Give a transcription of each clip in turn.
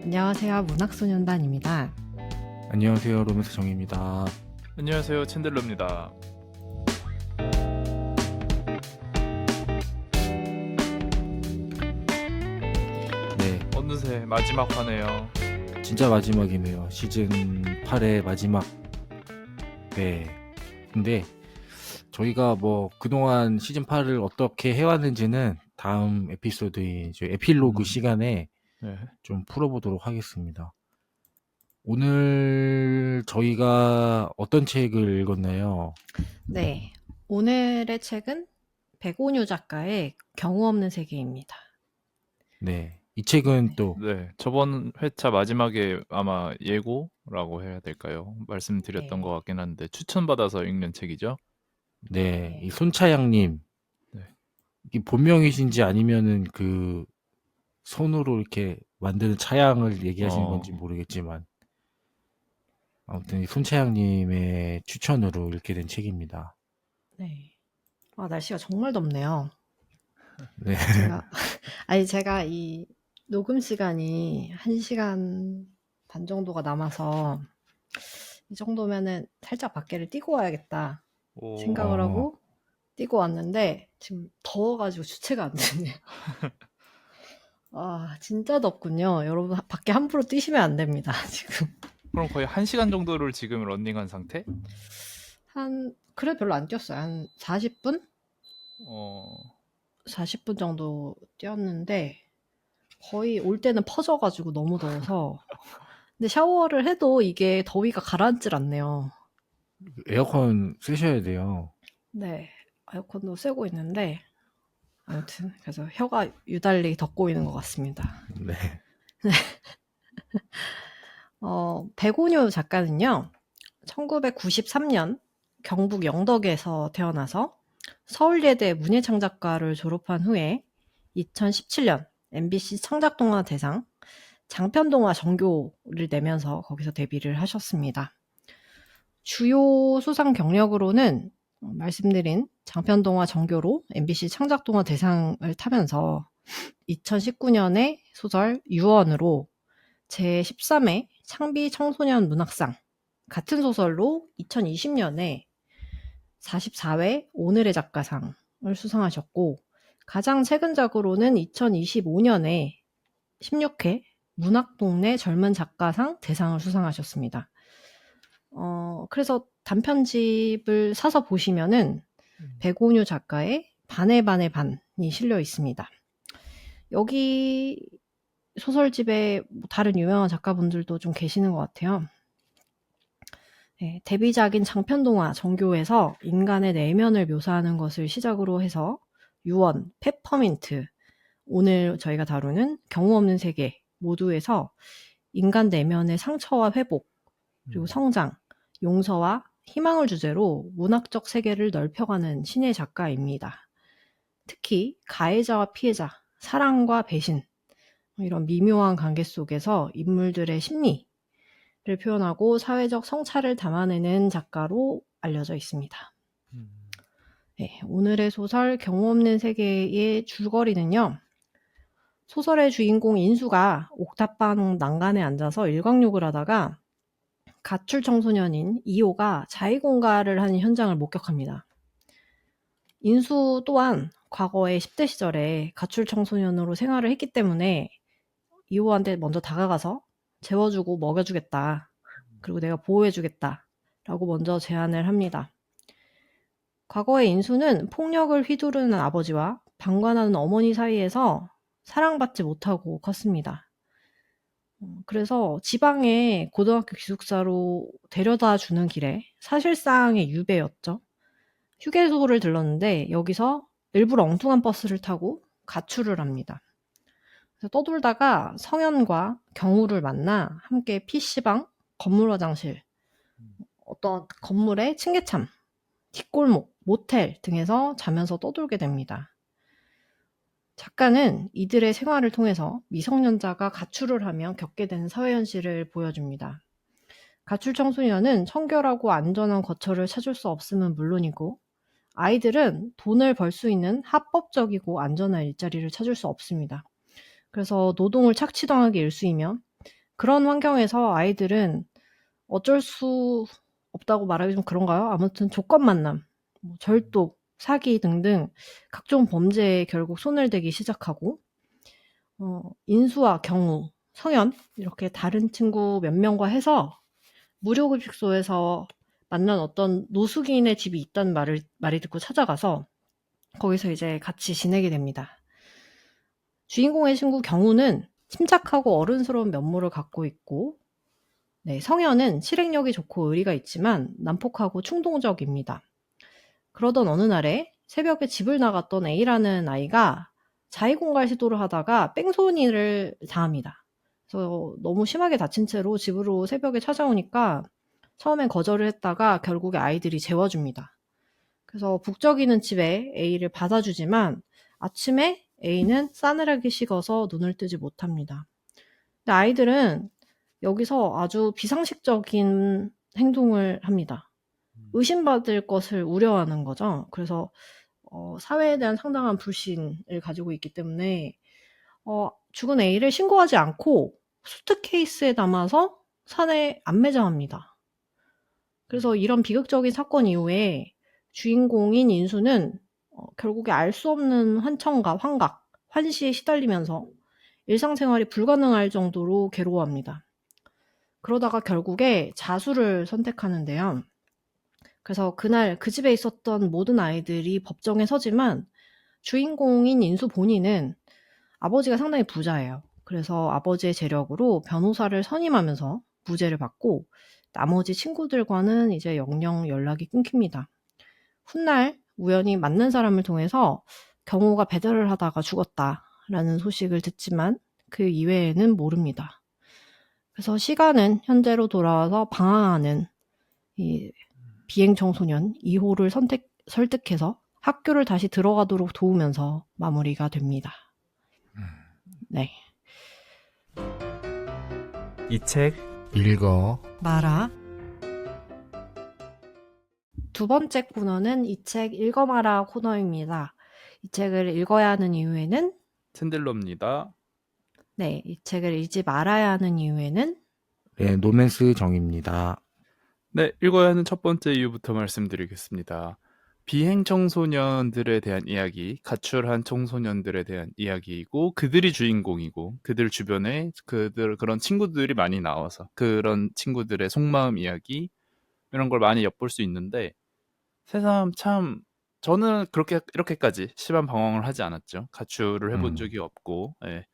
안녕하세요. 문학소년단입니다. 안녕하세요. 로맨스 정입니다. 안녕하세요. 챈들러입니다. 네, 어느새 마지막 화네요. 진짜 마지막이네요. 시즌 8의 마지막. 네. 근데 저희가 뭐 그동안 시즌 8을 어떻게 해왔는지는 다음 에피소드인 저희 에필로그 시간에 네. 좀 풀어보도록 하겠습니다. 오늘 저희가 어떤 책을 읽었나요? 네, 오늘의 책은 백오뉴 작가의 경우 없는 세계입니다. 네. 이 책은 또 네. 저번 회차 마지막에 아마 예고라고 해야 될까요? 말씀드렸던 네. 것 같긴 한데 추천받아서 읽는 책이죠. 네, 이 손차양님 네. 이 본명이신지 아니면은 그 손으로 이렇게 만드는 차양을 얘기하시는 건지 모르겠지만 아무튼 이 손차양님의 추천으로 읽게 된 책입니다. 네. 날씨가 정말 덥네요. 네. 제가 이 녹음 시간이 1시간 반 정도가 남아서 이 정도면은 살짝 밖에를 뛰고 와야겠다 생각을 하고 뛰고 왔는데 지금 더워가지고 주체가 안 되네요. 진짜 덥군요. 여러분 밖에 함부로 뛰시면 안 됩니다. 지금. 그럼 거의 1시간 정도를 지금 런닝한 상태? 그래 별로 안 뛰었어요. 한 40분? 어, 40분 정도 뛰었는데 거의 올 때는 퍼져가지고 너무 더워서 근데 샤워를 해도 이게 더위가 가라앉질 않네요. 에어컨 쓰셔야 돼요. 네, 에어컨도 쐬고 있는데 아무튼 그래서 혀가 유달리 덥고 있는 것 같습니다. 네. 백오뉴 작가는요. 1993년 경북 영덕에서 태어나서 서울예대 문예창작과를 졸업한 후에 2017년 MBC 창작동화 대상 장편동화 정교를 내면서 거기서 데뷔를 하셨습니다. 주요 수상 경력으로는 말씀드린 장편동화 정교로 MBC 창작동화대상을 타면서 2019년에 소설 유언으로 제13회 창비 청소년 문학상, 같은 소설로 2020년에 44회 오늘의 작가상을 수상하셨고 가장 최근작으로는 2025년에 16회 문학동네 젊은 작가상 대상을 수상하셨습니다. 그래서 단편집을 사서 보시면은 백오뉴 작가의 반의 반의 반이 실려 있습니다. 여기 소설집에 다른 유명한 작가분들도 좀 계시는 것 같아요. 네, 데뷔작인 장편동화 정교에서 인간의 내면을 묘사하는 것을 시작으로 해서 유언, 페퍼민트, 오늘 저희가 다루는 경우 없는 세계 모두에서 인간 내면의 상처와 회복, 그리고 성장, 용서와 희망을 주제로 문학적 세계를 넓혀가는 신의 작가입니다. 특히 가해자와 피해자, 사랑과 배신, 이런 미묘한 관계 속에서 인물들의 심리를 표현하고 사회적 성찰을 담아내는 작가로 알려져 있습니다. 네, 오늘의 소설 경우 없는 세계의 줄거리는요. 소설의 주인공 인수가 옥탑방 난간에 앉아서 일광욕을 하다가 가출 청소년인 이호가 자위공갈을 하는 현장을 목격합니다. 인수 또한 과거에 10대 시절에 가출 청소년으로 생활을 했기 때문에 이호한테 먼저 다가가서 재워주고 먹여주겠다. 그리고 내가 보호해주겠다. 라고 먼저 제안을 합니다. 과거에 인수는 폭력을 휘두르는 아버지와 방관하는 어머니 사이에서 사랑받지 못하고 컸습니다. 그래서 지방의 고등학교 기숙사로 데려다 주는 길에 사실상의 유배였죠. 휴게소를 들렀는데 여기서 일부러 엉뚱한 버스를 타고 가출을 합니다. 그래서 떠돌다가 성현과 경우를 만나 함께 PC방, 건물 화장실, 어떤 건물의 층계참, 뒷골목, 모텔 등에서 자면서 떠돌게 됩니다. 작가는 이들의 생활을 통해서 미성년자가 가출을 하며 겪게 되는 사회 현실을 보여줍니다. 가출 청소년은 청결하고 안전한 거처를 찾을 수 없음은 물론이고 아이들은 돈을 벌 수 있는 합법적이고 안전한 일자리를 찾을 수 없습니다. 그래서 노동을 착취당하기 일쑤이며 그런 환경에서 아이들은 어쩔 수 없다고 말하기 좀 그런가요? 아무튼 조건 만남, 뭐 절도, 사기 등등 각종 범죄에 결국 손을 대기 시작하고 인수와 경우, 성현 이렇게 다른 친구 몇 명과 해서 무료급식소에서 만난 어떤 노숙인의 집이 있다는 말이 듣고 찾아가서 거기서 이제 같이 지내게 됩니다. 주인공의 친구 경우는 침착하고 어른스러운 면모를 갖고 있고 네, 성현은 실행력이 좋고 의리가 있지만 난폭하고 충동적입니다. 그러던 어느 날에 새벽에 집을 나갔던 A라는 아이가 자위공갈 시도를 하다가 뺑소니를 당합니다. 그래서 너무 심하게 다친 채로 집으로 새벽에 찾아오니까 처음엔 거절을 했다가 결국에 아이들이 재워줍니다. 그래서 북적이는 집에 A를 받아주지만 아침에 A는 싸늘하게 식어서 눈을 뜨지 못합니다. 근데 아이들은 여기서 아주 비상식적인 행동을 합니다. 의심받을 것을 우려하는 거죠. 그래서 사회에 대한 상당한 불신을 가지고 있기 때문에 죽은 A를 신고하지 않고 수트케이스에 담아서 산에 안매장합니다. 그래서 이런 비극적인 사건 이후에 주인공인 인수는 결국에 알 수 없는 환청과 환각, 환시에 시달리면서 일상생활이 불가능할 정도로 괴로워합니다. 그러다가 결국에 자수를 선택하는데요. 그래서 그날 그 집에 있었던 모든 아이들이 법정에 서지만 주인공인 인수 본인은 아버지가 상당히 부자예요. 그래서 아버지의 재력으로 변호사를 선임하면서 무죄를 받고 나머지 친구들과는 이제 영영 연락이 끊깁니다. 훗날 우연히 만난 사람을 통해서 경호가 배달을 하다가 죽었다라는 소식을 듣지만 그 이외에는 모릅니다. 그래서 시간은 현재로 돌아와서 방황하는 이 비행 청소년 2호를 설득해서 학교를 다시 들어가도록 도우면서 마무리가 됩니다. 네. 이 책 읽어. 마라. 두 번째 코너는 이 책 읽어마라 코너입니다. 이 책을 읽어야 하는 이유에는 챈들러입니다. 네, 이 책을 읽지 말아야 하는 이유에는 네, 노맨스 정입니다. 네, 읽어야 하는 첫 번째 이유부터 말씀드리겠습니다. 비행 청소년들에 대한 이야기, 가출한 청소년들에 대한 이야기이고 그들이 주인공이고 그들 주변에 그런 친구들이 많이 나와서 그런 친구들의 속마음 이야기 이런 걸 많이 엿볼 수 있는데 새삼 참 저는 이렇게까지 심한 방황을 하지 않았죠. 가출을 해본 적이 없고 예.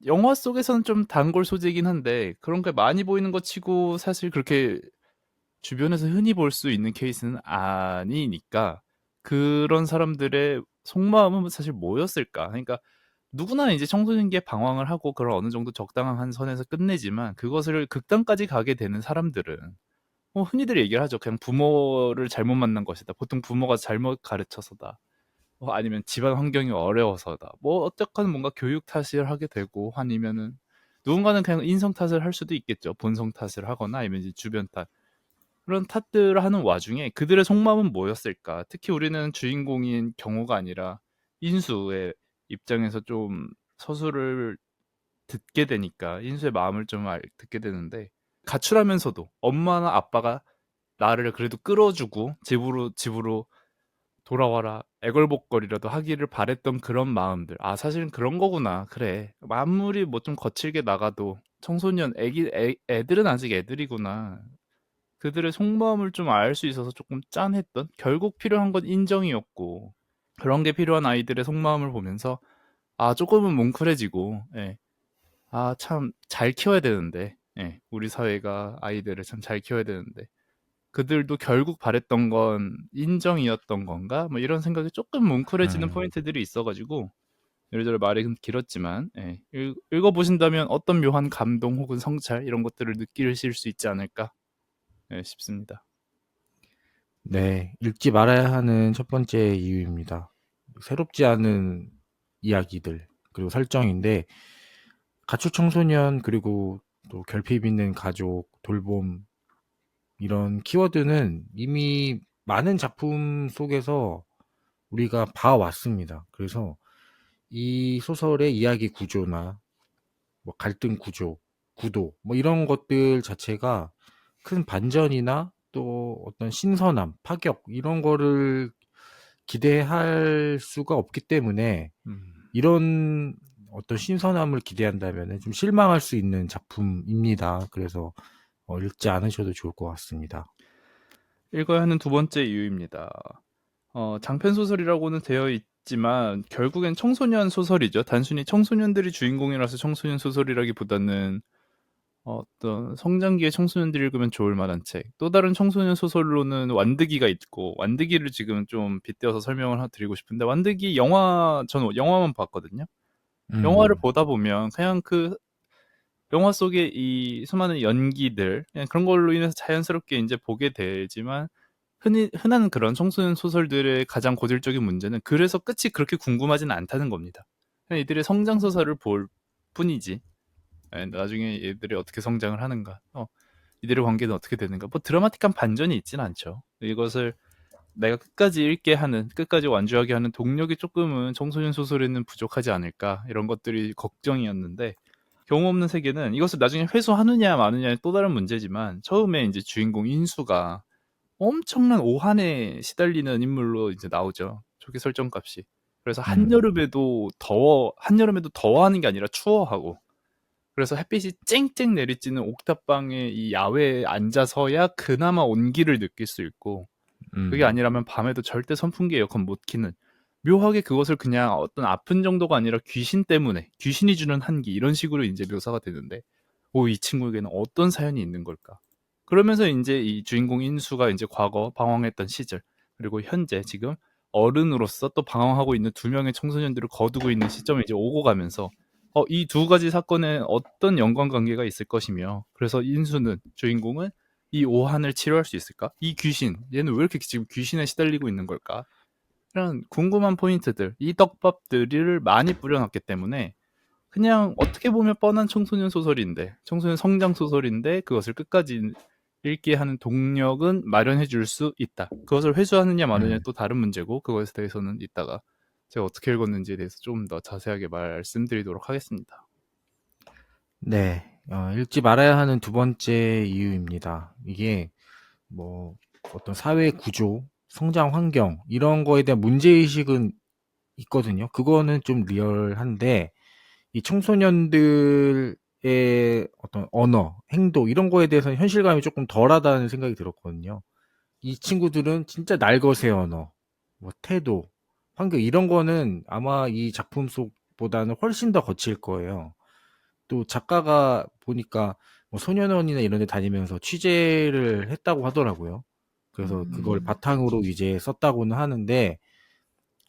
영화 속에서는 좀 단골 소재이긴 한데 그런 게 많이 보이는 것 치고 사실 그렇게 주변에서 흔히 볼 수 있는 케이스는 아니니까 그런 사람들의 속마음은 사실 뭐였을까? 그러니까 누구나 이제 청소년기에 방황을 하고 그런 어느 정도 적당한 선에서 끝내지만 그것을 극단까지 가게 되는 사람들은 흔히들 얘기를 하죠. 그냥 부모를 잘못 만난 것이다. 보통 부모가 잘못 가르쳐서다. 아니면 집안 환경이 어려워서다. 어쨌건 뭔가 교육 탓을 하게 되고 아니면은 누군가는 그냥 인성 탓을 할 수도 있겠죠. 본성 탓을 하거나 아니면 이제 주변 탓. 그런 탓들을 하는 와중에 그들의 속마음은 뭐였을까? 특히 우리는 주인공인 경호가 아니라 인수의 입장에서 좀 서술을 듣게 되니까 인수의 마음을 좀 듣게 되는데 가출하면서도 엄마나 아빠가 나를 그래도 끌어주고 집으로 돌아와라 애걸복걸이라도 하기를 바랬던 그런 마음들 사실은 그런 거구나 그래 아무리 뭐 좀 거칠게 나가도 청소년 애들은 아직 애들이구나 그들의 속마음을 좀 알 수 있어서 조금 짠했던 결국 필요한 건 인정이었고 그런 게 필요한 아이들의 속마음을 보면서 조금은 뭉클해지고 예. 참 잘 키워야 되는데 예. 우리 사회가 아이들을 참 잘 키워야 되는데 그들도 결국 바랬던 건 인정이었던 건가? 뭐 이런 생각이 조금 뭉클해지는 포인트들이 있어가지고 이래저래 말이 좀 길었지만 예. 읽어보신다면 어떤 묘한 감동 혹은 성찰 이런 것들을 느끼실 수 있지 않을까 싶습니다. 네, 읽지 말아야 하는 첫 번째 이유입니다. 새롭지 않은 이야기들, 그리고 설정인데, 가출 청소년, 그리고 또 결핍 있는 가족, 돌봄, 이런 키워드는 이미 많은 작품 속에서 우리가 봐왔습니다. 그래서 이 소설의 이야기 구조나 뭐 갈등 구조, 구도 뭐 이런 것들 자체가 큰 반전이나 또 어떤 신선함, 파격 이런 거를 기대할 수가 없기 때문에 음. 이런 어떤 신선함을 기대한다면 좀 실망할 수 있는 작품입니다. 그래서 읽지 않으셔도 좋을 것 같습니다. 읽어야 하는 두 번째 이유입니다. 장편 소설이라고는 되어 있지만 결국엔 청소년 소설이죠. 단순히 청소년들이 주인공이라서 청소년 소설이라기보다는 어떤 성장기의 청소년들이 읽으면 좋을 만한 책. 또 다른 청소년 소설로는 완득이가 있고, 완득이를 지금 좀 빗대어서 설명을 드리고 싶은데, 완득이 전 영화만 봤거든요. 영화를 음, 보다 보면 그냥 그 영화 속의 이 수많은 연기들, 그냥 그런 걸로 인해서 자연스럽게 이제 보게 되지만, 흔한 그런 청소년 소설들의 가장 고질적인 문제는 그래서 끝이 그렇게 궁금하지는 않다는 겁니다. 그냥 이들의 성장 소설을 볼 뿐이지. 나중에 얘들이 어떻게 성장을 하는가, 이들의 관계는 어떻게 되는가, 뭐 드라마틱한 반전이 있진 않죠. 이것을 내가 끝까지 읽게 하는, 끝까지 완주하게 하는 동력이 조금은 청소년 소설에는 부족하지 않을까, 이런 것들이 걱정이었는데, 경험 없는 세계는 이것을 나중에 회수하느냐 마느냐의 또 다른 문제지만, 처음에 이제 주인공 인수가 엄청난 오한에 시달리는 인물로 이제 나오죠. 초기 설정값이. 그래서 한여름에도 더워하는 게 아니라 추워하고, 그래서 햇빛이 쨍쨍 내리쬐는 옥탑방의 이 야외에 앉아서야 그나마 온기를 느낄 수 있고, 그게 음, 아니라면 밤에도 절대 선풍기 에어컨 못 켜는, 묘하게 그것을 그냥 어떤 아픈 정도가 아니라 귀신 때문에, 귀신이 주는 한기, 이런 식으로 이제 묘사가 되는데, 이 친구에게는 어떤 사연이 있는 걸까? 그러면서 이제 이 주인공 인수가 이제 과거 방황했던 시절, 그리고 현재 지금 어른으로서 또 방황하고 있는 두 명의 청소년들을 거두고 있는 시점에 이제 오고 가면서, 이 두 가지 사건에 어떤 연관관계가 있을 것이며, 그래서 주인공은 이 오한을 치료할 수 있을까? 이 귀신, 얘는 왜 이렇게 지금 귀신에 시달리고 있는 걸까? 이런 궁금한 포인트들, 이 떡밥들을 많이 뿌려놨기 때문에, 그냥 어떻게 보면 뻔한 청소년 소설인데, 청소년 성장 소설인데, 그것을 끝까지 읽게 하는 동력은 마련해 줄 수 있다. 그것을 회수하느냐 마느냐 음. 또 다른 문제고, 그것에 대해서는 이따가 제가 어떻게 읽었는지에 대해서 좀 더 자세하게 말씀드리도록 하겠습니다. 네, 읽지 말아야 하는 두 번째 이유입니다. 이게 뭐 어떤 사회 구조, 성장 환경 이런 거에 대한 문제의식은 있거든요. 그거는 좀 리얼한데 이 청소년들의 어떤 언어, 행동 이런 거에 대해서는 현실감이 조금 덜하다는 생각이 들었거든요. 이 친구들은 진짜 날것의 언어, 뭐 태도, 환경 이런 거는 아마 이 작품 속보다는 훨씬 더 거칠 거예요. 또 작가가 보니까 뭐 소년원이나 이런 데 다니면서 취재를 했다고 하더라고요. 그래서 그걸 바탕으로 이제 썼다고는 하는데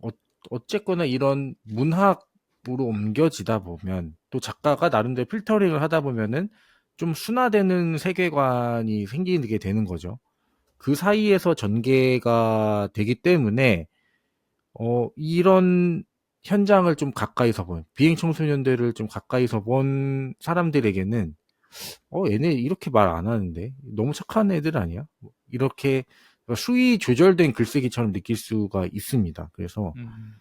어, 어쨌거나 이런 문학으로 옮겨지다 보면 또 작가가 나름대로 필터링을 하다 보면은 좀 순화되는 세계관이 생기게 되는 거죠. 그 사이에서 전개가 되기 때문에 이런 현장을 좀 가까이서 본 비행 청소년들을 좀 가까이서 본 사람들에게는 얘네 이렇게 말 안 하는데 너무 착한 애들 아니야? 뭐 이렇게 수위 조절된 글쓰기처럼 느낄 수가 있습니다. 그래서 음.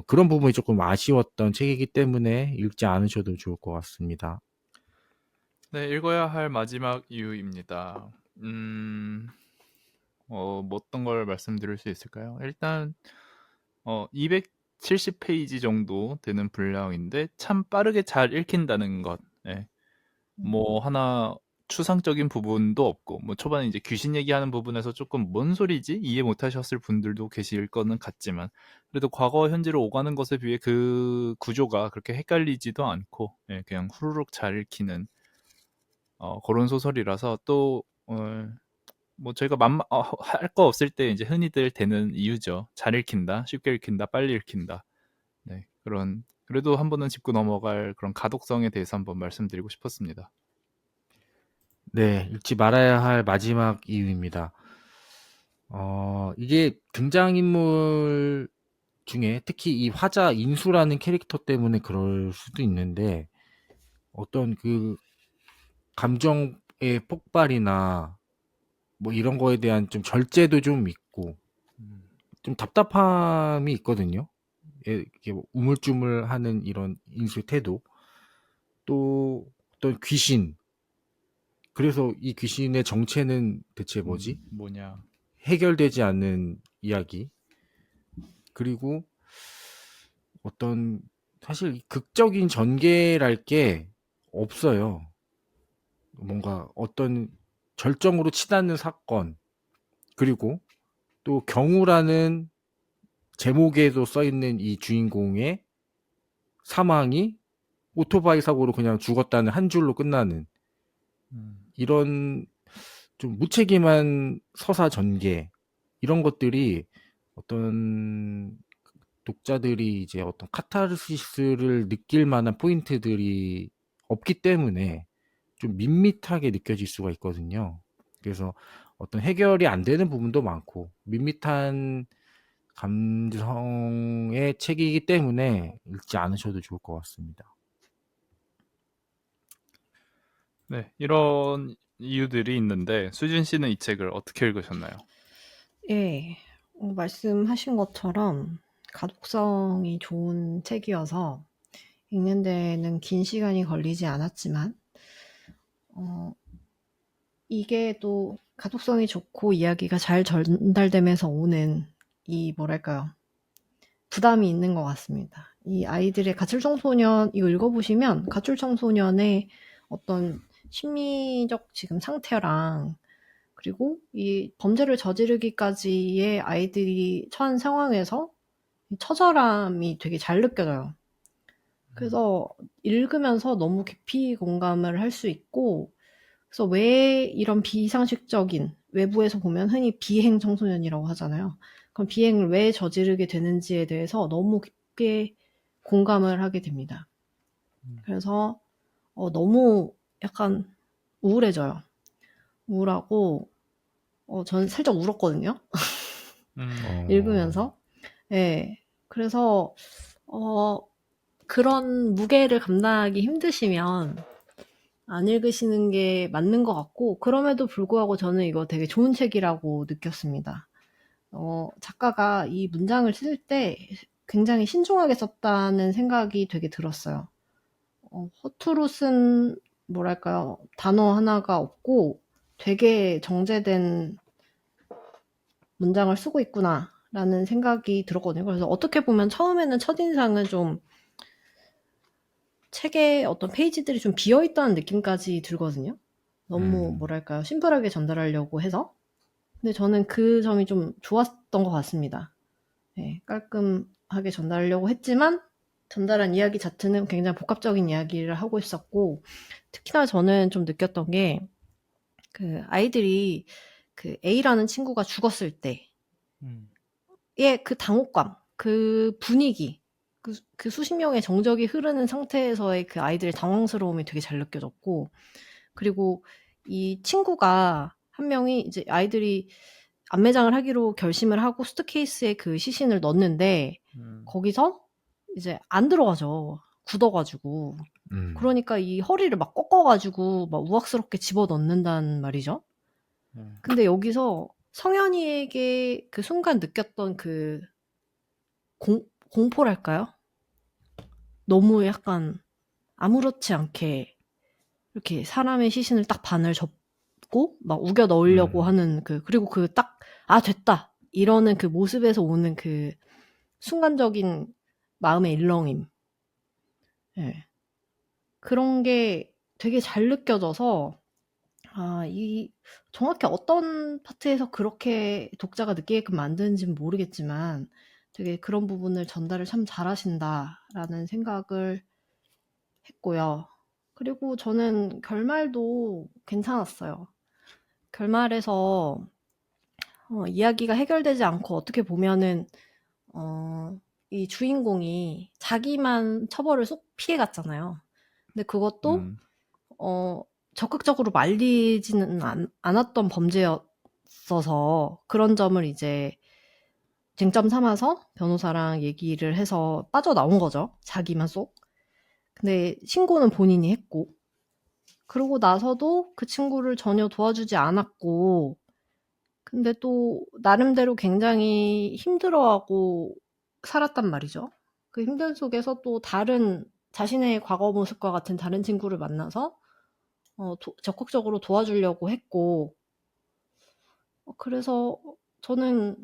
그런 부분이 조금 아쉬웠던 책이기 때문에 읽지 않으셔도 좋을 것 같습니다. 네, 읽어야 할 마지막 이유입니다. 뭐 어떤 걸 말씀드릴 수 있을까요? 일단 270페이지 정도 되는 분량인데 참 빠르게 잘 읽힌다는 것. 예. 뭐 하나 추상적인 부분도 없고, 뭐 초반에 이제 귀신 얘기하는 부분에서 조금 뭔 소리지? 이해 못 하셨을 분들도 계실 거는 같지만, 그래도 과거 현재로 오가는 것에 비해 그 구조가 그렇게 헷갈리지도 않고, 그냥 후루룩 잘 읽히는 그런 소설이라서, 또 뭐 저희가 할 거 없을 때 이제 흔히들 되는 이유죠. 잘 읽힌다, 쉽게 읽힌다, 빨리 읽힌다. 네, 그래도 한 번은 짚고 넘어갈 그런 가독성에 대해서 한번 말씀드리고 싶었습니다. 네, 읽지 말아야 할 마지막 이유입니다. 이게 등장인물 중에 특히 이 화자 인수라는 캐릭터 때문에 그럴 수도 있는데 어떤 그 감정의 폭발이나 뭐 이런 거에 대한 좀 절제도 좀 있고 음. 좀 답답함이 있거든요. 이렇게 뭐 우물쭈물하는 이런 인수의 태도 또 어떤 귀신. 그래서 이 귀신의 정체는 대체 뭐지? 뭐냐. 해결되지 않는 이야기. 그리고 어떤 사실 극적인 전개랄 게 없어요. 뭔가 어떤 절정으로 치닫는 사건. 그리고 또 경우라는 제목에도 써있는 이 주인공의 사망이 오토바이 사고로 그냥 죽었다는 한 줄로 끝나는 이런 좀 무책임한 서사 전개 이런 것들이 어떤 독자들이 이제 어떤 카타르시스를 느낄 만한 포인트들이 없기 때문에 좀 밋밋하게 느껴질 수가 있거든요. 그래서 어떤 해결이 안 되는 부분도 많고 밋밋한 감성의 책이기 때문에 읽지 않으셔도 좋을 것 같습니다. 네, 이런 이유들이 있는데 수진 씨는 이 책을 어떻게 읽으셨나요? 예. 말씀하신 것처럼 가독성이 좋은 책이어서 읽는 데는 긴 시간이 걸리지 않았지만 이게 또 가독성이 좋고 이야기가 잘 전달되면서 오는 이 뭐랄까요? 부담이 있는 것 같습니다. 이 아이들의 가출청소년 이거 읽어보시면 가출청소년의 어떤 심리적 지금 상태랑 그리고 이 범죄를 저지르기까지의 아이들이 처한 상황에서 처절함이 되게 잘 느껴져요. 그래서 읽으면서 너무 깊이 공감을 할 수 있고 그래서 왜 이런 비상식적인 외부에서 보면 흔히 비행 청소년이라고 하잖아요. 그럼 비행을 왜 저지르게 되는지에 대해서 너무 깊게 공감을 하게 됩니다. 그래서 너무 약간 우울해져요. 우울하고 저는 살짝 울었거든요. 읽으면서. 네. 그래서 그런 무게를 감당하기 힘드시면 안 읽으시는 게 맞는 것 같고 그럼에도 불구하고 저는 이거 되게 좋은 책이라고 느꼈습니다. 작가가 이 문장을 쓸 때 굉장히 신중하게 썼다는 생각이 되게 들었어요. 허투루 쓴 뭐랄까요 단어 하나가 없고 되게 정제된 문장을 쓰고 있구나라는 생각이 들었거든요. 그래서 어떻게 보면 처음에는 첫인상은 좀 책의 어떤 페이지들이 좀 비어있다는 느낌까지 들거든요. 너무 뭐랄까요 심플하게 전달하려고 해서. 근데 저는 그 점이 좀 좋았던 것 같습니다. 네, 깔끔하게 전달하려고 했지만 전달한 이야기 자체는 굉장히 복합적인 이야기를 하고 있었고 특히나 저는 좀 느꼈던 게 그 아이들이 그 A라는 친구가 죽었을 때의 그 당혹감, 그 분위기, 그 수십 명의 정적이 흐르는 상태에서의 그 아이들의 당황스러움이 되게 잘 느껴졌고 그리고 이 친구가 한 명이 이제 아이들이 안매장을 하기로 결심을 하고 수트케이스에 그 시신을 넣었는데 거기서 이제 안 들어가죠. 굳어가지고. 그러니까 이 허리를 막 꺾어가지고 막 우악스럽게 집어넣는단 말이죠. 근데 여기서 성현이에게 그 순간 느꼈던 그 공포랄까요? 너무 약간 아무렇지 않게 이렇게 사람의 시신을 딱 반을 접고 막 우겨 넣으려고 하는 그리고 그 딱 아 됐다 이러는 그 모습에서 오는 그 순간적인 마음의 일렁임. 예. 그런 게 되게 잘 느껴져서 정확히 어떤 파트에서 그렇게 독자가 느끼게끔 만드는지는 모르겠지만 되게 그런 부분을 전달을 참 잘하신다라는 생각을 했고요. 그리고 저는 결말도 괜찮았어요. 결말에서 이야기가 해결되지 않고 어떻게 보면은 이 주인공이 자기만 처벌을 쏙 피해갔잖아요. 근데 그것도 적극적으로 말리지는 않았던 범죄였어서 그런 점을 이제 쟁점 삼아서 변호사랑 얘기를 해서 빠져나온 거죠. 자기만 쏙. 근데 신고는 본인이 했고 그러고 나서도 그 친구를 전혀 도와주지 않았고 근데 또 나름대로 굉장히 힘들어하고 살았단 말이죠. 그 힘든 속에서 또 다른 자신의 과거 모습과 같은 다른 친구를 만나서 적극적으로 도와주려고 했고, 그래서 저는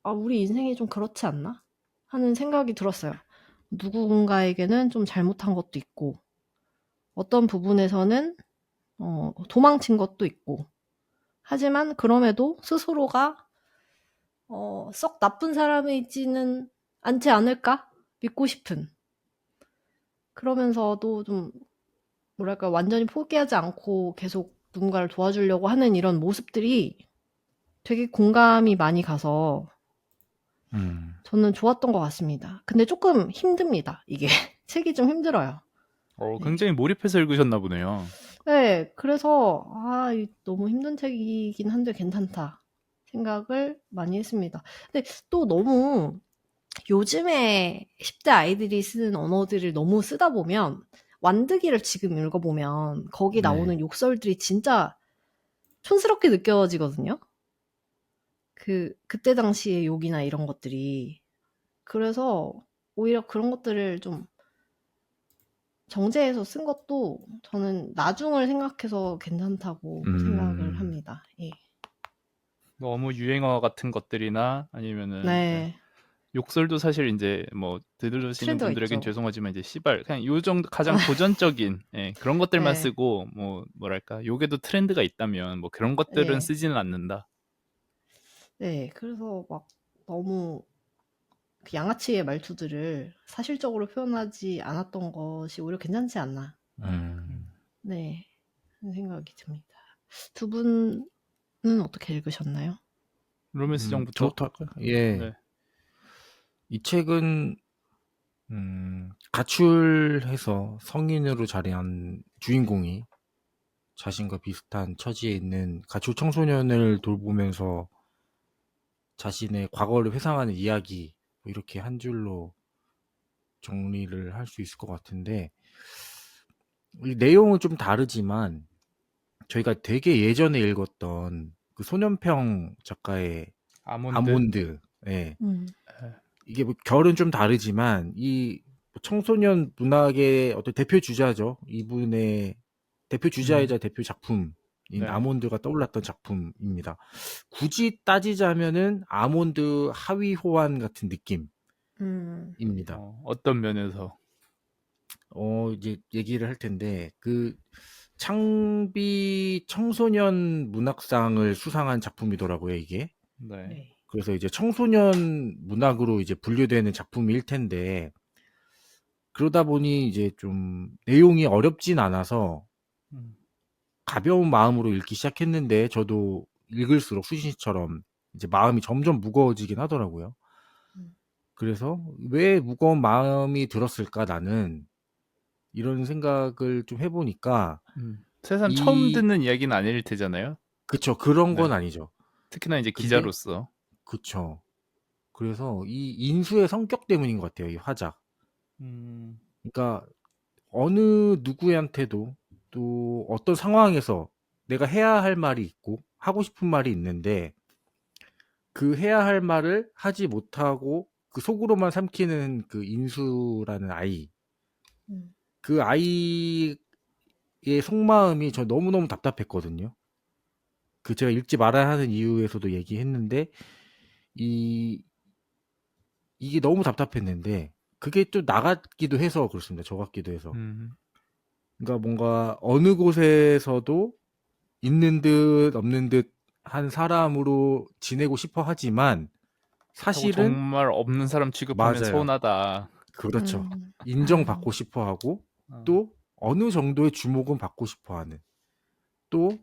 우리 인생이 좀 그렇지 않나? 하는 생각이 들었어요. 누군가에게는 좀 잘못한 것도 있고, 어떤 부분에서는 도망친 것도 있고, 하지만 그럼에도 스스로가 썩 나쁜 사람이지는 않지 않을까? 믿고 싶은. 그러면서도 좀 뭐랄까 완전히 포기하지 않고 계속 누군가를 도와주려고 하는 이런 모습들이 되게 공감이 많이 가서 저는 좋았던 것 같습니다. 근데 조금 힘듭니다. 이게 책이 좀 힘들어요. 네. 굉장히 몰입해서 읽으셨나 보네요. 네, 그래서 너무 힘든 책이긴 한데 괜찮다 생각을 많이 했습니다. 근데 또 너무 요즘에 10대 아이들이 쓰는 언어들을 너무 쓰다 보면 완득이를 지금 읽어보면 거기 네. 나오는 욕설들이 진짜 촌스럽게 느껴지거든요. 그때 당시의 욕이나 이런 것들이. 그래서 오히려 그런 것들을 좀 정제해서 쓴 것도 저는 나중을 생각해서 괜찮다고 생각을 합니다. 예. 너무 유행어 같은 것들이나 아니면은 네. 욕설도 사실 이제 뭐 들으시는 트렌드가 분들에겐 있죠. 죄송하지만 이제 씨발 그냥 요 정도 가장 고전적인 그런 것들만 네. 쓰고 뭐랄까 욕에도 트렌드가 있다면 뭐 그런 것들은 네. 쓰지는 않는다. 네. 그래서 막 너무 그 양아치의 말투들을 사실적으로 표현하지 않았던 것이 오히려 괜찮지 않나. 네. 하는 생각이 듭니다. 두 분은 어떻게 읽으셨나요? 로맨스 정부터. 저부터 할까요? 예. 네. 이 책은 가출해서 성인으로 자리한 주인공이 자신과 비슷한 처지에 있는 가출 청소년을 돌보면서 자신의 과거를 회상하는 이야기, 뭐 이렇게 한 줄로 정리를 할 수 있을 것 같은데, 이 내용은 좀 다르지만 저희가 되게 예전에 읽었던 그 소년평 작가의 아몬드. 예. 이게 뭐 결은 좀 다르지만 이 청소년 문학의 어떤 대표 주자죠. 이분의 대표 주자이자 대표 작품인 네. 아몬드가 떠올랐던 작품입니다. 굳이 따지자면은 아몬드 하위 호환 같은 느낌입니다. 어떤 면에서? 이제 얘기를 할 텐데 그 창비 청소년 문학상을 수상한 작품이더라고요, 이게. 네. 그래서 이제 청소년 문학으로 이제 분류되는 작품일 텐데 그러다 보니 이제 좀 내용이 어렵진 않아서 가벼운 마음으로 읽기 시작했는데 저도 읽을수록 수진 씨처럼 이제 마음이 점점 무거워지긴 하더라고요. 그래서 왜 무거운 마음이 들었을까 나는 이런 생각을 좀 해보니까 세상 처음 듣는 이야기는 아닐 테잖아요. 그쵸, 그런 건 네. 아니죠. 특히나 이제 근데 기자로서. 그쵸. 그래서 이 인수의 성격 때문인 것 같아요, 이 화작. 그러니까 어느 누구한테도 또 어떤 상황에서 내가 해야 할 말이 있고 하고 싶은 말이 있는데 그 해야 할 말을 하지 못하고 그 속으로만 삼키는 그 인수라는 아이. 그 아이의 속마음이 저 너무너무 답답했거든요. 그 제가 읽지 말아야 하는 이유에서도 얘기했는데 이게 너무 답답했는데 그게 또 나갔기도 해서 그렇습니다. 저 같기도 해서. 그러니까 뭔가 어느 곳에서도 있는 듯 없는 듯 한 사람으로 지내고 싶어 하지만 사실은 정말 없는 사람 취급하면 맞아요. 서운하다. 그렇죠. 인정받고 싶어 하고 또 어느 정도의 주목은 받고 싶어 하는 또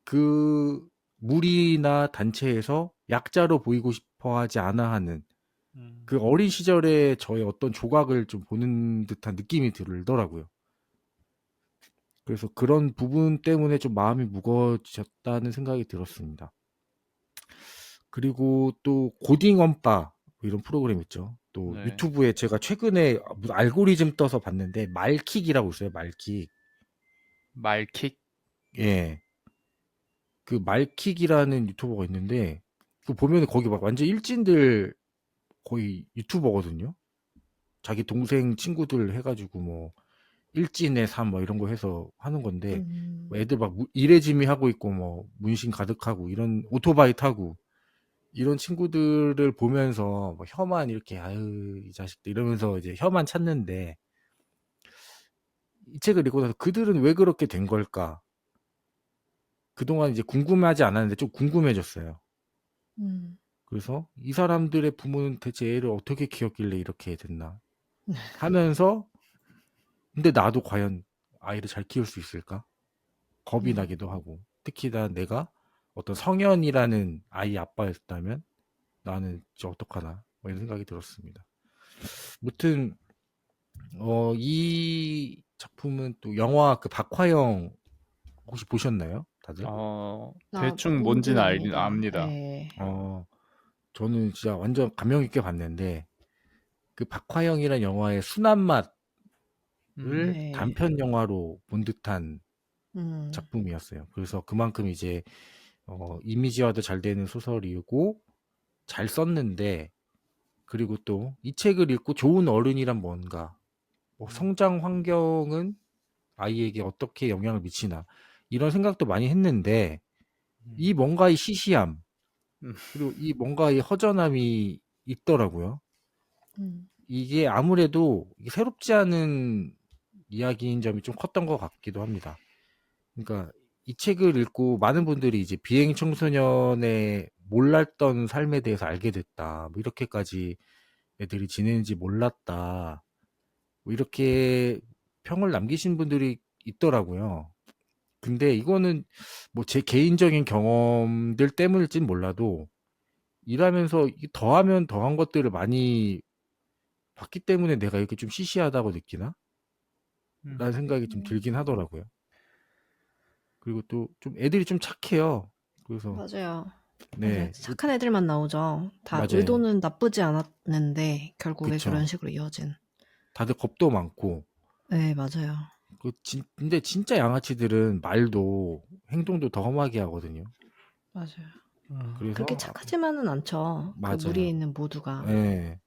그 무리나 단체에서 약자로 보이고 싶어 하지 않아 하는 그 어린 시절에 저의 어떤 조각을 좀 보는 듯한 느낌이 들더라고요. 그래서 그런 부분 때문에 좀 마음이 무거워졌다는 생각이 들었습니다. 그리고 또 고딩 언바 이런 프로그램 있죠. 또 네. 유튜브에 제가 최근에 무슨 알고리즘 떠서 봤는데 말킥이라고 있어요. 말킥. 말킥? 예. 그 말킥이라는 유튜버가 있는데 그 보면은 거기 막 완전 일진들 거의 유튜버거든요. 자기 동생 친구들 해가지고 뭐 일진의 삶 뭐 이런 거 해서 하는 건데 뭐 음. 애들 막 이레짐이 하고 있고 뭐 문신 가득하고 이런 오토바이 타고 이런 친구들을 보면서 뭐 혀만 이렇게 아유 이 자식들 이러면서 이제 혀만 찾는데 이 책을 읽고 나서 그들은 왜 그렇게 된 걸까? 그동안 이제 궁금하지 않았는데 좀 궁금해졌어요. 음. 그래서 이 사람들의 부모는 대체 애를 어떻게 키웠길래 이렇게 됐나 하면서 근데 나도 과연 아이를 잘 키울 수 있을까? 겁이 음. 나기도 하고 특히나 내가 어떤 성현이라는 아이 아빠였다면 나는 진짜 어떡하나 뭐 이런 생각이 들었습니다. 무튼 이 작품은 또 영화 그 박화영 혹시 보셨나요? 다들? 나 대충 보진 뭔지는 압니다. 압니다. 예. 어, 저는 진짜 완전 감명 있게 봤는데 그 박화영이라는 영화의 순한 맛을 음. 예. 단편 영화로 본 듯한 음. 작품이었어요. 그래서 그만큼 이제 이미지화도 잘 되는 소설이고 잘 썼는데 그리고 또 이 책을 읽고 좋은 어른이란 뭔가 뭐 성장 환경은 아이에게 어떻게 영향을 미치나 이런 생각도 많이 했는데 이 뭔가 이 시시함 음. 그리고 이 뭔가 이 허전함이 있더라고요. 음. 이게 아무래도 이게 새롭지 않은 이야기인 점이 좀 컸던 것 같기도 합니다. 그러니까 이 책을 읽고 많은 분들이 이제 비행 청소년의 몰랐던 삶에 대해서 알게 됐다. 뭐 이렇게까지 애들이 지내는지 몰랐다. 뭐 이렇게 평을 남기신 분들이 있더라고요. 근데 이거는 뭐 제 개인적인 경험들 때문일진 몰라도 일하면서 더하면 더한 것들을 많이 봤기 때문에 내가 이렇게 좀 시시하다고 느끼나? 라는 생각이 좀 들긴 하더라고요. 그리고 또 좀 애들이 좀 착해요. 그래서 맞아요. 맞아요. 네, 착한 애들만 나오죠. 다 맞아요. 의도는 나쁘지 않았는데 결국에 그런 그쵸. 식으로 이어진. 다들 겁도 많고 네, 맞아요. 근데 진짜 양아치들은 말도 행동도 더 험하게 하거든요. 맞아요. 그렇게 그래서 착하지만은 않죠. 그 무리에 맞아요. 있는 모두가. 예.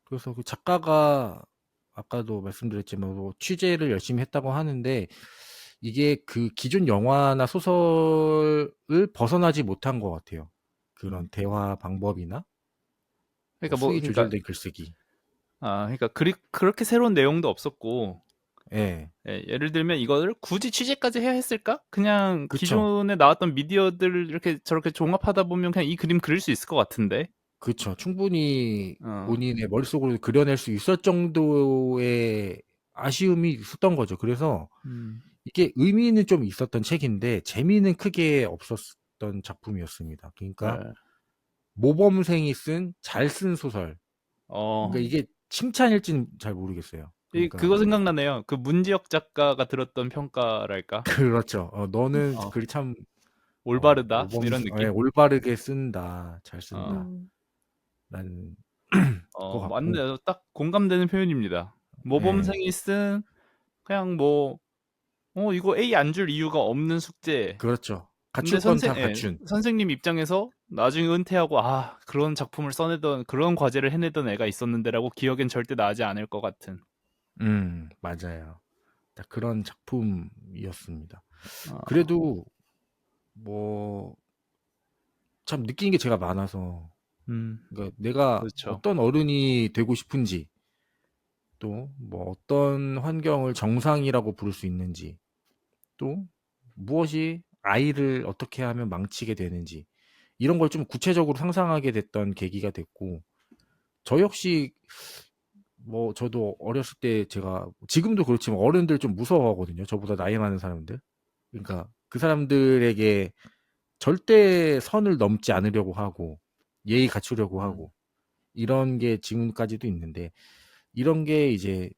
그래서 그 작가가 아까도 말씀드렸지만 뭐 취재를 열심히 했다고 하는데 이게 그 기존 영화나 소설을 벗어나지 못한 것 같아요. 그런 대화 방법이나 뭐 그러니까 뭐 수위 그러니까 조절된 글쓰기. 그러니까 그렇게 새로운 내용도 없었고 예. 예, 예를 들면 이거를 굳이 취재까지 해야 했을까? 그냥 그쵸. 기존에 나왔던 미디어들 이렇게 저렇게 종합하다 보면 그냥 이 그림 그릴 수 있을 것 같은데. 그쵸. 충분히 어. 본인의 머릿속으로 그려낼 수 있을 정도의 아쉬움이 있었던 거죠. 그래서 음. 이게 의미는 좀 있었던 책인데 재미는 크게 없었던 작품이었습니다. 그러니까 예. 모범생이 잘 쓴 소설. 그러니까 어. 이게 칭찬일지는 잘 모르겠어요. 그러니까 그거 생각나네요. 그 문지역 작가가 들었던 평가랄까? 그렇죠. 너는 어. 글이 참 올바르다? 이런 모범생, 느낌? 올바르게 쓴다, 잘 어. 쓴다, 음. 라는 것 같고, 맞네요. 딱 공감되는 표현입니다. 예, 모범생이 쓴 그냥 뭐 이거 A 안 줄 이유가 없는 숙제. 그렇죠. 근데 갖출 건 다 갖춘. 선생님 입장에서 나중에 은퇴하고 그런 작품을 써내던 그런 과제를 해내던 애가 있었는데라고 기억엔 절대 나지 않을 것 같은. 맞아요. 딱 그런 작품이었습니다. 어. 그래도 뭐 참 느끼는 게 제가 많아서, 음. 그러니까 내가 그렇죠. 어떤 어른이 되고 싶은지, 또 뭐 어떤 환경을 정상이라고 부를 수 있는지, 또 무엇이 아이를 어떻게 하면 망치게 되는지 이런 걸 좀 구체적으로 상상하게 됐던 계기가 됐고 저 역시 뭐 저도 어렸을 때 제가 지금도 그렇지만 어른들 좀 무서워하거든요. 저보다 나이 많은 사람들. 그러니까 그 사람들에게 절대 선을 넘지 않으려고 하고 예의 갖추려고 음. 하고 이런 게 지금까지도 있는데 이런 게 이제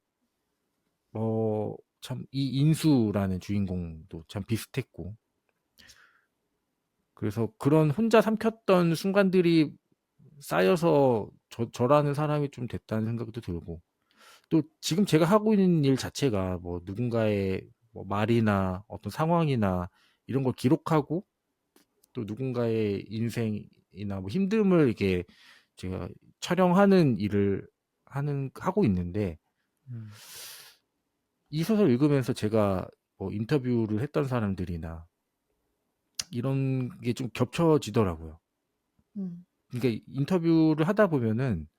참 이 인수라는 주인공도 참 비슷했고 그래서 그런 혼자 삼켰던 순간들이 쌓여서 저라는 사람이 좀 됐다는 생각도 들고 또 지금 제가 하고 있는 일 자체가 뭐 누군가의 뭐 말이나 어떤 상황이나 이런 걸 기록하고 또 누군가의 인생이나 뭐 힘듦을 이렇게 제가 촬영하는 일을 하고 있는데 음. 이 소설 읽으면서 제가 뭐 인터뷰를 했던 사람들이나 이런 게 좀 겹쳐지더라고요. 그러니까 인터뷰를 하다 보면은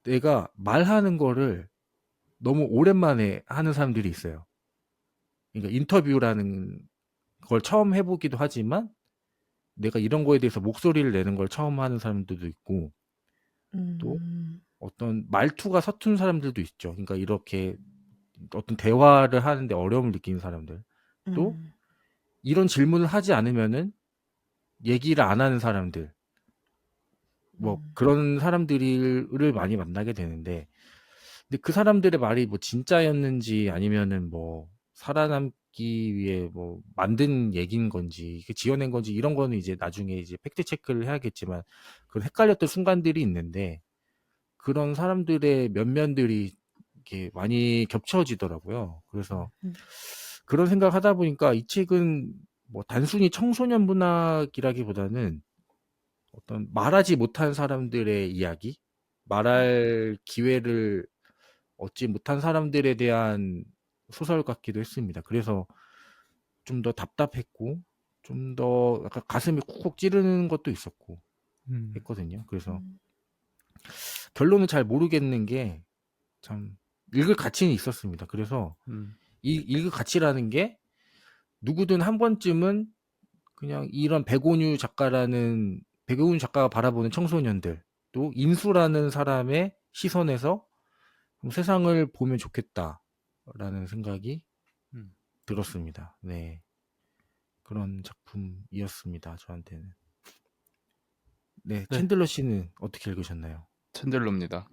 내가 말하는 거를 너무 오랜만에 하는 사람들이 있어요. 그러니까 인터뷰라는 걸 처음 해보기도 하지만 내가 이런 거에 대해서 목소리를 내는 걸 처음 하는 사람들도 있고 또 어떤 말투가 서툰 사람들도 있죠. 그러니까 이렇게 어떤 대화를 하는데 어려움을 느끼는 사람들. 또 이런 질문을 하지 않으면은 얘기를 안 하는 사람들. 뭐 그런 사람들을 많이 만나게 되는데 근데 그 사람들의 말이 뭐 진짜였는지 아니면은 뭐 살아남기 위해 뭐 만든 얘기인 건지 지어낸 건지 이런 거는 이제 나중에 이제 팩트 체크를 해야겠지만 그런 헷갈렸던 순간들이 있는데 그런 사람들의 면면들이 이렇게 많이 겹쳐지더라고요. 그래서 그런 생각하다 보니까 이 책은 뭐 단순히 청소년 문학이라기보다는 어떤 말하지 못한 사람들의 이야기, 말할 기회를 얻지 못한 사람들에 대한 소설 같기도 했습니다. 그래서 좀 더 답답했고, 좀 더 약간 가슴이 쿡쿡 찌르는 것도 있었고 했거든요. 그래서 결론은 잘 모르겠는 게 참 읽을 가치는 있었습니다. 그래서 이 읽을 가치라는 게 누구든 한 번쯤은 그냥 이런 백오윤 작가가 바라보는 청소년들 또 인수라는 사람의 시선에서 좀 세상을 보면 좋겠다라는 생각이 들었습니다. 네. 그런 작품이었습니다. 저한테는. 네, 네. 챈들러 씨는 어떻게 읽으셨나요? 챈들러입니다.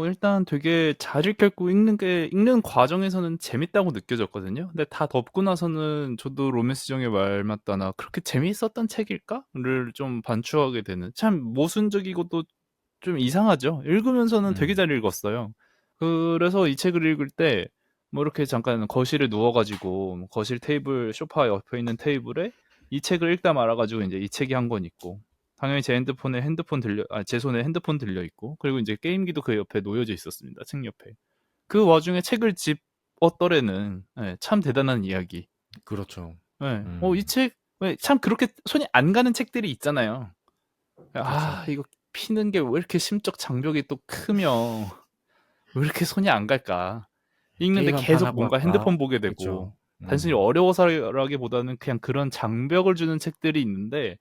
일단 되게 잘 읽겠고 읽는 과정에서는 재밌다고 느껴졌거든요. 근데 다 덮고 나서는 저도 로맨스 정의 말 맞다나 그렇게 재미있었던 책일까?를 좀 반추하게 되는 참 모순적이고 또 좀 이상하죠. 읽으면서는 되게 잘 읽었어요. 그래서 이 책을 읽을 때 뭐 이렇게 잠깐 거실에 누워가지고 거실 테이블 소파 옆에 있는 테이블에 이 책을 읽다 말아가지고 이제 이 책이 한 권 있고 당연히 제 손에 핸드폰 들려 있고 그리고 이제 게임기도 그 옆에 놓여져 있었습니다. 책 옆에. 그 와중에 책을 집었더래는 참 대단한 이야기. 그렇죠. 예. 이 책, 참 그렇게 손이 안 가는 책들이 있잖아요. 그렇죠. 이거 피는 게 왜 이렇게 심적 장벽이 또 크며 왜 이렇게 손이 안 갈까? 읽는데 게임 한 판 계속 하고 뭔가 할까? 핸드폰 보게 되고 그렇죠. 단순히 어려워서라기보다는 그냥 그런 장벽을 주는 책들이 있는데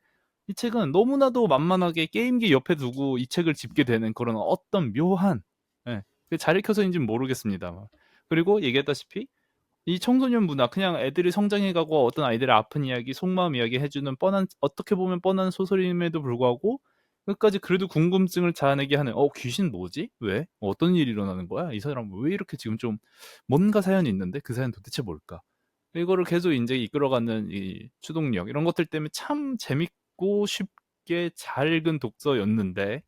이 책은 너무나도 만만하게 게임기 옆에 두고 이 책을 짚게 되는 그런 어떤 묘한 잘 읽혀서인지는 모르겠습니다. 그리고 얘기했다시피 이 청소년 문화 그냥 애들이 성장해가고 어떤 아이들의 아픈 이야기, 속마음 이야기 해주는 어떻게 보면 뻔한 소설임에도 불구하고 끝까지 그래도 궁금증을 자아내게 하는 귀신 뭐지? 왜? 어떤 일이 일어나는 거야? 이 사람 왜 이렇게 지금 좀 뭔가 사연이 있는데 그 사연 도대체 뭘까? 이거를 계속 이제 이끌어가는 이 추동력 이런 것들 때문에 참 재밌고 쉽게 잘 읽은 독서였는데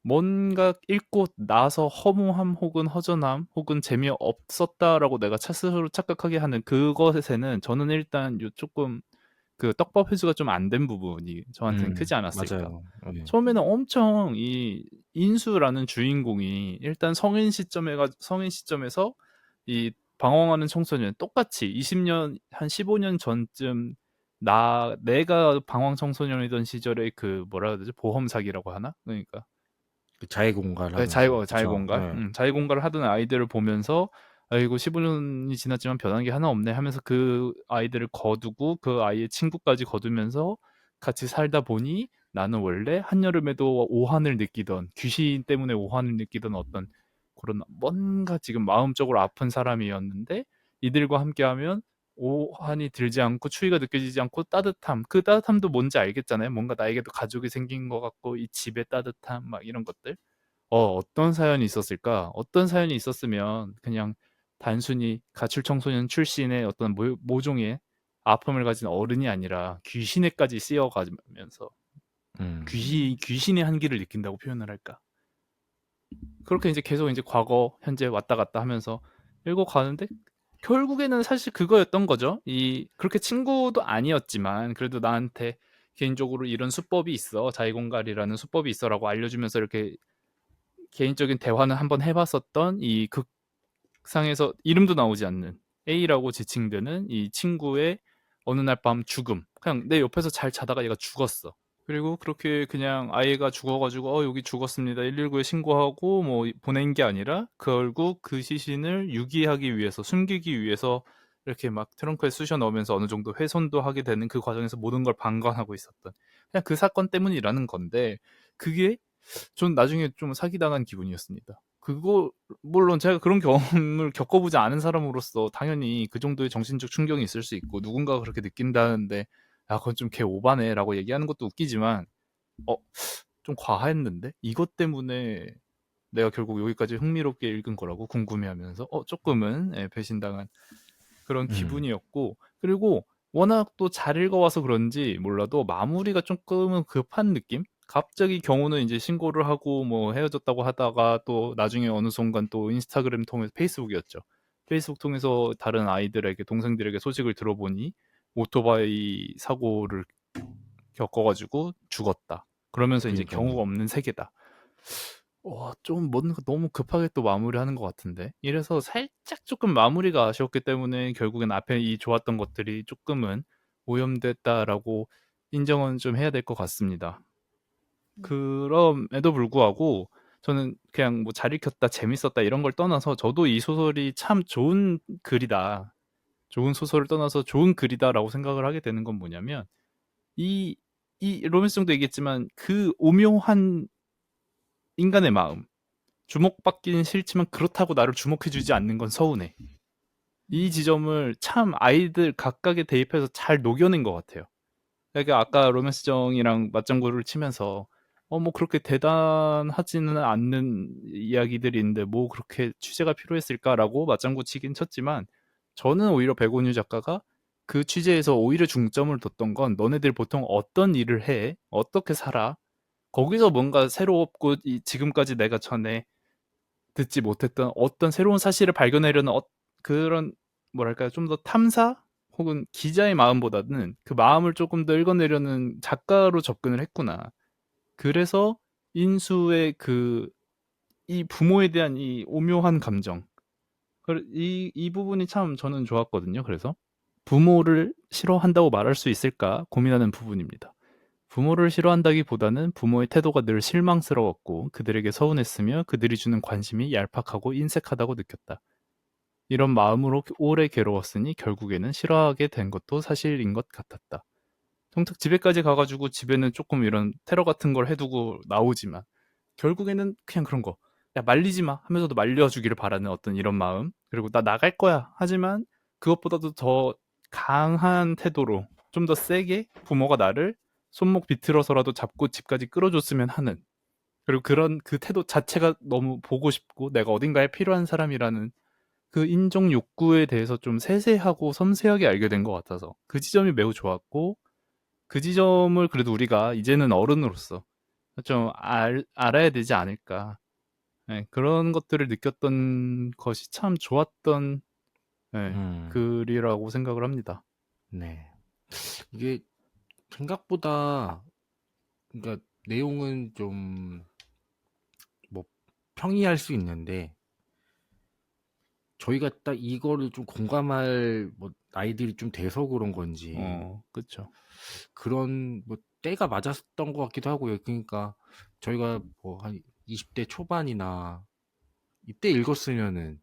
뭔가 읽고 나서 허무함 혹은 허전함 혹은 재미없었다라고 내가 스스로 착각하게 하는 그것에는 저는 일단 조금 그 떡밥 회수가 좀 안 된 부분이 저한테는 크지 않았을까. 맞아요. 네. 처음에는 엄청 이 인수라는 주인공이 일단 성인 시점에서 이 방황하는 청소년 똑같이 20년 한 15년 전쯤 내가 방황 청소년이던 시절의 그 뭐라 해야 되지? 보험 사기라고 하나? 그러니까 그 자해 공갈 네, 하면서. 그쵸. 자해공갈. 네. 자해공갈을 하던 아이들을 보면서 아이고 15년이 지났지만 변한 게 하나 없네 하면서 그 아이들을 거두고 그 아이의 친구까지 거두면서 같이 살다 보니 나는 원래 한여름에도 오한을 느끼던 귀신 때문에 오한을 느끼던 어떤 그런 뭔가 지금 마음적으로 아픈 사람이었는데 이들과 함께하면 오한이 들지 않고 추위가 느껴지지 않고 따뜻함 그 따뜻함도 뭔지 알겠잖아요. 뭔가 나에게도 가족이 생긴 것 같고 이 집의 따뜻함 막 이런 것들 어떤 사연이 있었을까? 어떤 사연이 있었으면 그냥 단순히 가출 청소년 출신의 어떤 모종의 아픔을 가진 어른이 아니라 귀신에까지 씌어가면서 귀신의 한기를 느낀다고 표현을 할까? 그렇게 이제 계속 이제 과거, 현재 왔다 갔다 하면서 읽고 가는데 결국에는 사실 그거였던 거죠. 그렇게 친구도 아니었지만 그래도 나한테 개인적으로 이런 수법이 있어. 자의공갈이라는 수법이 있어라고 알려주면서 이렇게 개인적인 대화는 한번 해봤었던 이 극상에서 이름도 나오지 않는 A라고 지칭되는 이 친구의 어느 날 밤 죽음. 그냥 내 옆에서 잘 자다가 얘가 죽었어. 그리고 그렇게 그냥 아이가 죽어가지고 여기 죽었습니다. 119에 신고하고 뭐 보낸 게 아니라 결국 그 시신을 유기하기 위해서 숨기기 위해서 이렇게 막 트렁크에 쑤셔 넣으면서 어느 정도 훼손도 하게 되는 그 과정에서 모든 걸 방관하고 있었던 그냥 그 사건 때문이라는 건데 그게 전 나중에 좀 사기당한 기분이었습니다. 그거 물론 제가 그런 경험을 겪어보지 않은 사람으로서 당연히 그 정도의 정신적 충격이 있을 수 있고 누군가가 그렇게 느낀다는데 야 그건 좀 개 오바네 라고 얘기하는 것도 웃기지만 좀 과했는데 이것 때문에 내가 결국 여기까지 흥미롭게 읽은 거라고 궁금해하면서 조금은 배신당한 그런 음. 기분이었고 그리고 워낙 또 잘 읽어와서 그런지 몰라도 마무리가 조금은 급한 느낌? 갑자기 경호는 이제 신고를 하고 뭐 헤어졌다고 하다가 또 나중에 어느 순간 또 인스타그램 통해서 페이스북이었죠. 페이스북 통해서 다른 아이들에게 동생들에게 소식을 들어보니 오토바이 사고를 겪어가지고 죽었다. 그러면서 이제 그러니까요. 경우가 없는 세계다. 좀 뭔가 너무 급하게 또 마무리하는 것 같은데. 이래서 살짝 조금 마무리가 아쉬웠기 때문에 결국엔 앞에 이 좋았던 것들이 조금은 오염됐다라고 인정은 좀 해야 될 것 같습니다. 그럼에도 불구하고 저는 그냥 뭐 잘 읽혔다, 재밌었다 이런 걸 떠나서 저도 이 소설이 참 좋은 글이다. 좋은 소설을 떠나서 좋은 글이다라고 생각을 하게 되는 건 뭐냐면 이 로맨스정도 얘기했지만 그 오묘한 인간의 마음. 주목받기는 싫지만 그렇다고 나를 주목해주지 않는 건 서운해. 이 지점을 참 아이들 각각에 대입해서 잘 녹여낸 것 같아요. 그러니까 아까 로맨스정이랑 맞장구를 치면서 뭐 그렇게 대단하지는 않는 이야기들인데 뭐 그렇게 취재가 필요했을까라고 맞장구 치긴 쳤지만 저는 오히려 백온유 작가가 그 취재에서 오히려 중점을 뒀던 건 너네들 보통 어떤 일을 해? 어떻게 살아? 거기서 뭔가 새롭고 지금까지 내가 전에 듣지 못했던 어떤 새로운 사실을 발견하려는 그런 뭐랄까요? 좀 더 탐사 혹은 기자의 마음보다는 그 마음을 조금 더 읽어내려는 작가로 접근을 했구나. 그래서 인수의 이 부모에 대한 이 오묘한 감정. 이 부분이 참 저는 좋았거든요. 그래서 부모를 싫어한다고 말할 수 있을까 고민하는 부분입니다. 부모를 싫어한다기보다는 부모의 태도가 늘 실망스러웠고 그들에게 서운했으며 그들이 주는 관심이 얄팍하고 인색하다고 느꼈다. 이런 마음으로 오래 괴로웠으니 결국에는 싫어하게 된 것도 사실인 것 같았다. 정작 집에까지 가가지고 집에는 조금 이런 테러 같은 걸 해두고 나오지만 결국에는 그냥 그런 거. 야 말리지 마 하면서도 말려주기를 바라는 어떤 이런 마음. 그리고 나 나갈 거야 하지만 그것보다도 더 강한 태도로 좀 더 세게 부모가 나를 손목 비틀어서라도 잡고 집까지 끌어줬으면 하는 그리고 그런 그 태도 자체가 너무 보고 싶고 내가 어딘가에 필요한 사람이라는 그 인정 욕구에 대해서 좀 세세하고 섬세하게 알게 된 것 같아서 그 지점이 매우 좋았고 그 지점을 그래도 우리가 이제는 어른으로서 좀 알아야 되지 않을까. 네, 그런 것들을 느꼈던 것이 참 좋았던 네, 음. 글이라고 생각을 합니다. 네. 이게 생각보다 그러니까 내용은 좀 뭐 평이할 수 있는데 저희가 딱 이거를 좀 공감할 뭐 나이들이 좀 돼서 그런 건지 그쵸. 그런 뭐 때가 맞았던 것 같기도 하고요. 그러니까 저희가 뭐 한 20대 초반이나 이때 읽었으면은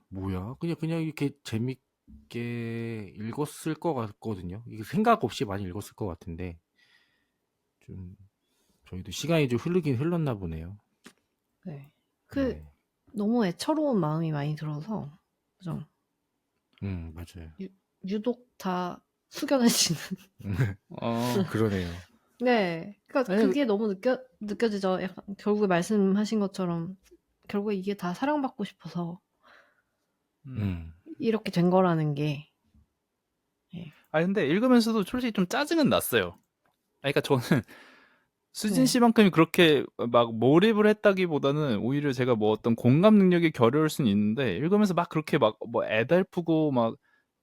뭐야? 그냥 이렇게 재밌게 읽었을 것 같거든요. 이게 생각 없이 많이 읽었을 것 같은데 좀 저희도 시간이 좀 흐르긴 흘렀나 보네요. 네. 네. 너무 애처로운 마음이 많이 들어서 그죠? 맞아요. 유독 다 숙연해지는. 그러네요. 네. 그러니까 아니, 그게 너무 느껴지죠. 약간 결국에 말씀하신 것처럼 결국에 이게 다 사랑받고 싶어서 이렇게 된 거라는 게. 예. 근데 읽으면서도 솔직히 좀 짜증은 났어요. 그러니까 저는 수진 네. 씨만큼이 그렇게 막 몰입을 했다기보다는 오히려 제가 뭐 어떤 공감 능력이 겨려울 수는 있는데 읽으면서 막 그렇게 막 뭐 애달프고 막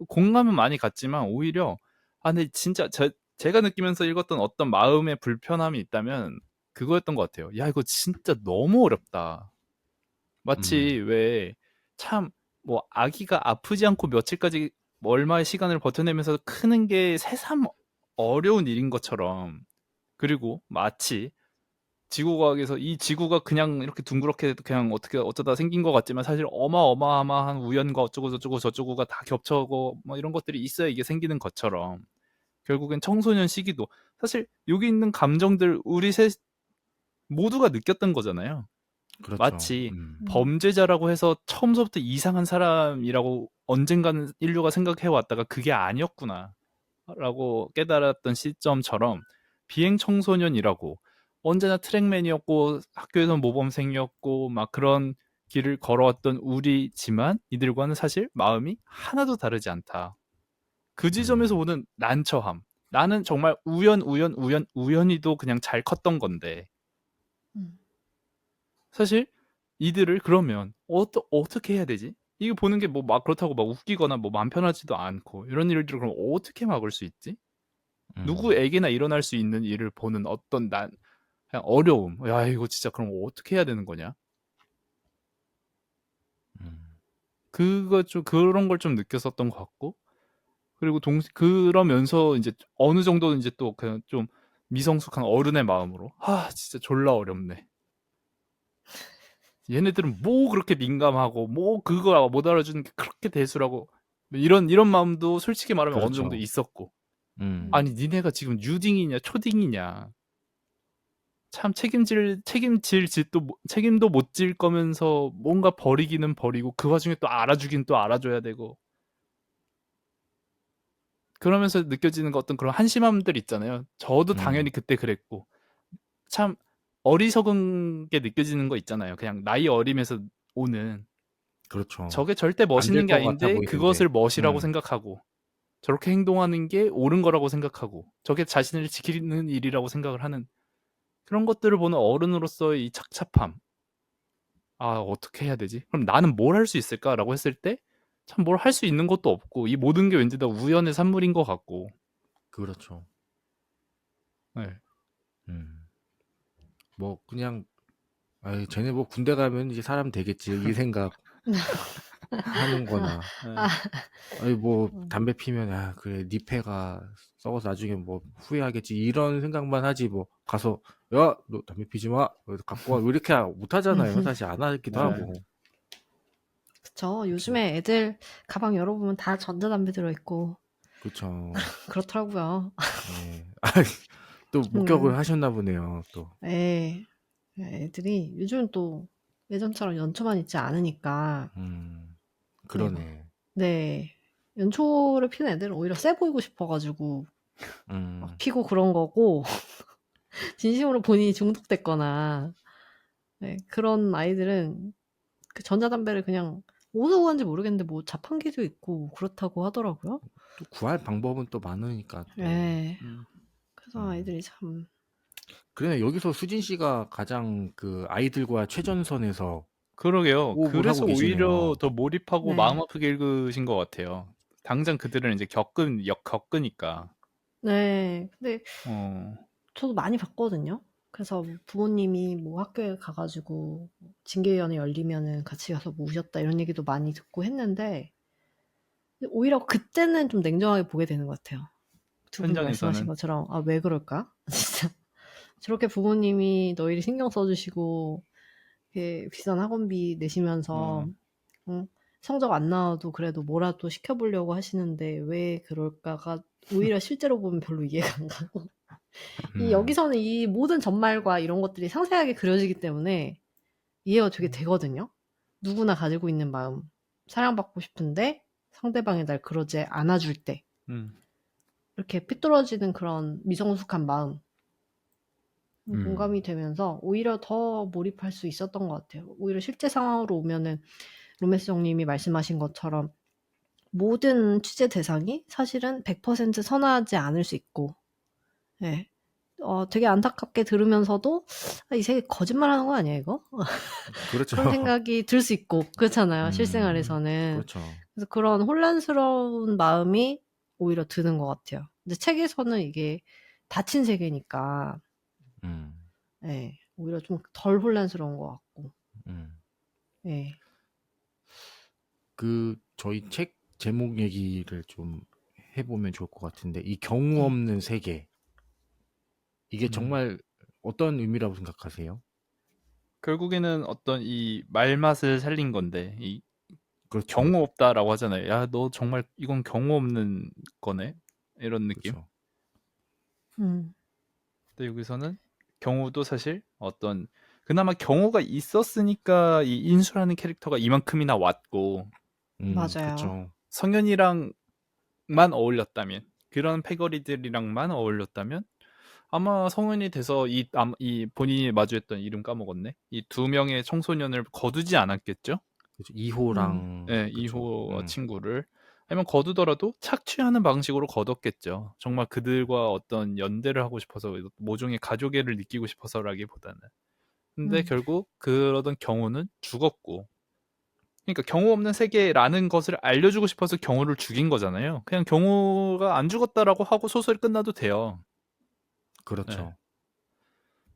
공감은 많이 갔지만 오히려 근데 진짜 제가 느끼면서 읽었던 어떤 마음의 불편함이 있다면 그거였던 것 같아요. 야, 이거 진짜 너무 어렵다. 마치 왜 참 뭐 아기가 아프지 않고 며칠까지 뭐 얼마의 시간을 버텨내면서 크는 게 새삼 어려운 일인 것처럼, 그리고 마치 지구과학에서 이 지구가 그냥 이렇게 둥그렇게 그냥 어떻게 어쩌다 생긴 것 같지만 사실 어마어마한 우연과 어쩌고 저쩌고 저쩌고가 다 겹쳐고 뭐 이런 것들이 있어야 이게 생기는 것처럼, 결국엔 청소년 시기도 사실 여기 있는 감정들 우리 셋 모두가 느꼈던 거잖아요. 그렇죠. 마치 음. 범죄자라고 해서 처음부터 이상한 사람이라고 언젠가는 인류가 생각해 왔다가 그게 아니었구나 라고 깨달았던 시점처럼, 비행 청소년이라고 언제나 트랙맨이었고 학교에서 모범생이었고 막 그런 길을 걸어왔던 우리지만 이들과는 사실 마음이 하나도 다르지 않다. 그 지점에서 오는 난처함. 나는 정말 우연히도 그냥 잘 컸던 건데 음. 사실 이들을 그러면 어떻게 해야 되지? 이게 보는 게 뭐 막 그렇다고 막 웃기거나 뭐 마음 편하지도 않고 이런 일들을 그럼 어떻게 막을 수 있지? 누구에게나 일어날 수 있는 일을 보는 어떤 그냥 어려움. 야, 이거 진짜 그럼 어떻게 해야 되는 거냐? 그런 걸 좀 느꼈었던 것 같고, 그리고 그러면서 이제 어느 정도는 이제 또 그냥 좀 미성숙한 어른의 마음으로, 진짜 졸라 어렵네. 얘네들은 뭐 그렇게 민감하고 뭐 그거 못 알아주는 게 그렇게 대수라고, 이런 마음도 솔직히 말하면 어느 정도 그렇죠. 있었고, 음. 아니 니네가 지금 뉴딩이냐 초딩이냐, 참 책임도 못 질 거면서 뭔가 버리기는 버리고 그 와중에 또 알아주긴 또 알아줘야 되고, 그러면서 느껴지는 거 어떤 그런 한심함들 있잖아요. 저도 당연히 그때 그랬고, 참 어리석은 게 느껴지는 거 있잖아요. 그냥 나이 어리면서 오는, 그렇죠. 저게 절대 안 될 멋있는 게 것 같아 아닌데 보이는데. 그것을 멋이라고 생각하고, 저렇게 행동하는 게 옳은 거라고 생각하고, 저게 자신을 지키는 일이라고 생각을 하는, 그런 것들을 보는 어른으로서의 이 착잡함. 어떻게 해야 되지? 그럼 나는 뭘 할 수 있을까라고 했을 때 참 뭘 할 수 있는 것도 없고, 이 모든 게 왠지 다 우연의 산물인 것 같고. 그렇죠. 네. 뭐 그냥 아이 쟤네 뭐 군대 가면 이제 사람 되겠지 이 생각 하는 거나 아. 아니 뭐 음. 담배 피면 그래 니 폐가 썩어서 나중에 뭐 후회하겠지 이런 생각만 하지 뭐 가서 야 너 담배 피지 마 갖고 와 이렇게 못 하잖아요. 사실 안 하기도 네. 하고. 그쵸. 요즘에 애들 가방 열어보면 다 전자담배 들어있고 그렇죠. 그렇더라고요. 네. 또 목격을 하셨나 보네요. 또. 예. 애들이 요즘은 또 예전처럼 연초만 있지 않으니까. 네, 그러네. 네. 연초를 피는 애들은 오히려 세 보이고 싶어가지고 막 피고 그런 거고, 진심으로 본인이 중독됐거나, 네, 그런 아이들은 그 전자담배를 그냥 어디서 구하는지 모르겠는데 뭐 자판기도 있고 그렇다고 하더라고요. 또 구할 방법은 또 많으니까 또. 네. 그래서 아이들이 참. 그래 여기서 수진 씨가 가장 그 아이들과 최전선에서 그러게요. 호흡을 하고 그래서 오히려 계시네요. 더 몰입하고 네. 마음 아프게 읽으신 것 같아요. 당장 그들은 이제 겪으니까. 네. 근데 어. 저도 많이 봤거든요. 그래서 부모님이 뭐 학교에 가가지고 징계위원회 열리면은 같이 가서 뭐 우셨다 이런 얘기도 많이 듣고 했는데, 오히려 그때는 좀 냉정하게 보게 되는 것 같아요. 두 분이 말씀하신 현장에서는. 것처럼 왜 그럴까? 진짜 저렇게 부모님이 너희를 신경 써주시고 이렇게 비싼 학원비 내시면서 성적 안 나와도 그래도 뭐라도 시켜보려고 하시는데 왜 그럴까가 오히려 실제로 보면 별로 이해가 안 가고, 여기서는 이 모든 전말과 이런 것들이 상세하게 그려지기 때문에 이해가 되게 되거든요. 누구나 가지고 있는 마음, 사랑받고 싶은데 상대방이 날 그러지 않아줄 때 이렇게 삐뚤어지는 그런 미성숙한 마음, 공감이 되면서 오히려 더 몰입할 수 있었던 것 같아요. 오히려 실제 상황으로 오면은 로메스 형님이 말씀하신 것처럼 모든 취재 대상이 사실은 100% 선호하지 않을 수 있고, 네. 되게 안타깝게 들으면서도 이 세계 거짓말하는 거 아니야 이거? 그렇죠. 그런 생각이 들 수 있고 그렇잖아요, 실생활에서는. 그렇죠. 그래서 그런 혼란스러운 마음이 오히려 드는 것 같아요. 근데 책에서는 이게 닫힌 세계니까, 예. 오히려 좀 덜 혼란스러운 것 같고. 음. 예. 저희 책 제목 얘기를 좀 해보면 좋을 것 같은데, 이 경우 네. 없는 세계. 이게 음. 정말 어떤 의미라고 생각하세요? 결국에는 어떤 이 말맛을 살린 건데 이 그렇죠. 경우 없다라고 하잖아요. 야, 너 정말 이건 경우 없는 거네. 이런 느낌. 그렇죠. 근데 여기서는 경우도 사실 어떤 그나마 경우가 있었으니까 이 인수라는 캐릭터가 이만큼이나 왔고 맞아요. 그렇죠. 성현이랑만 어울렸다면 그런 패거리들이랑만 어울렸다면 아마 성현이 돼서 이 본인이 마주했던 이름 까먹었네. 이 두 명의 청소년을 거두지 않았겠죠? 그렇죠. 2호랑 네, 그렇죠. 2호 친구를 아니면 거두더라도 착취하는 방식으로 거뒀겠죠. 정말 그들과 어떤 연대를 하고 싶어서 모종의 가족애를 느끼고 싶어서라기보다는. 근데 결국 그러던 경우는 죽었고, 그러니까 경우 없는 세계라는 것을 알려주고 싶어서 경우를 죽인 거잖아요. 그냥 경우가 안 죽었다라고 하고 소설이 끝나도 돼요. 그렇죠. 네.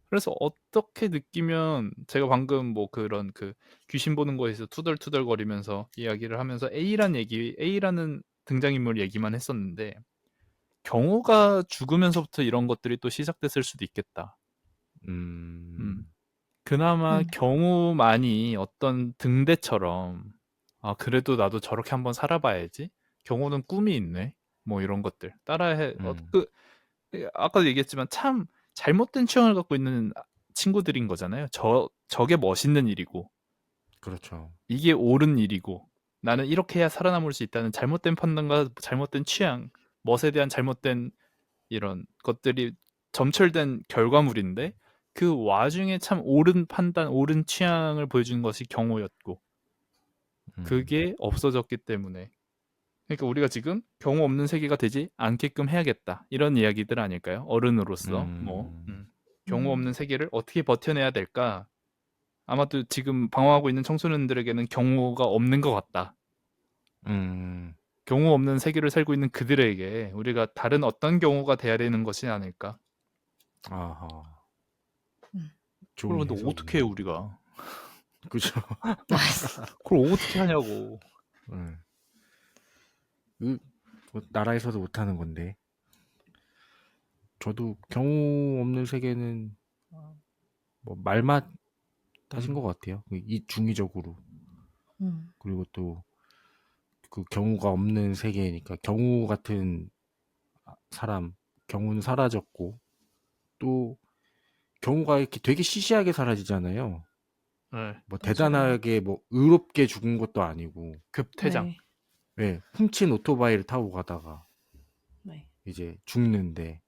그래서 어떻게 느끼면 제가 방금 뭐 그런 그 귀신 보는 거에서 투덜투덜거리면서 이야기를 하면서 A라는 등장인물 얘기만 했었는데 경우가 죽으면서부터 이런 것들이 또 시작됐을 수도 있겠다. 그나마 경우만이 어떤 등대처럼 아 그래도 나도 저렇게 한번 살아봐야지. 경우는 꿈이 있네. 뭐 이런 것들 따라해. 아까도 얘기했지만 참 잘못된 취향을 갖고 있는 친구들인 거잖아요. 저게 멋있는 일이고 그렇죠. 이게 옳은 일이고 나는 이렇게 해야 살아남을 수 있다는 잘못된 판단과 잘못된 취향, 멋에 대한 잘못된 이런 것들이 점철된 결과물인데 그 와중에 참 옳은 판단, 옳은 취향을 보여주는 것이 경우였고 그게 없어졌기 때문에 그러니까 우리가 지금 경우 없는 세계가 되지 않게끔 해야겠다. 이런 이야기들 아닐까요? 어른으로서 경우 없는 세계를 어떻게 버텨내야 될까? 아마도 지금 방황하고 있는 청소년들에게는 경우가 없는 것 같다. 경우 없는 세계를 살고 있는 그들에게 우리가 다른 어떤 경우가 돼야 되는 것이 아닐까? 아하. 그럼 좋은 근데 해석이네요. 어떻게 해 우리가? 그죠. 그걸 어떻게 하냐고. 뭐 나라에서도 못하는 건데. 저도 경우 없는 세계는 뭐 말맛 하신 것 같아요. 이 중의적으로. 그리고 또 그 경우가 없는 세계니까 경우 같은 사람, 경우는 사라졌고 또 경우가 이렇게 되게 시시하게 사라지잖아요. 네. 뭐 맞아요. 대단하게 뭐 의롭게 죽은 것도 아니고 급퇴장. 네, 훔친 오토바이를 타고 가다가 네. 이제 죽는데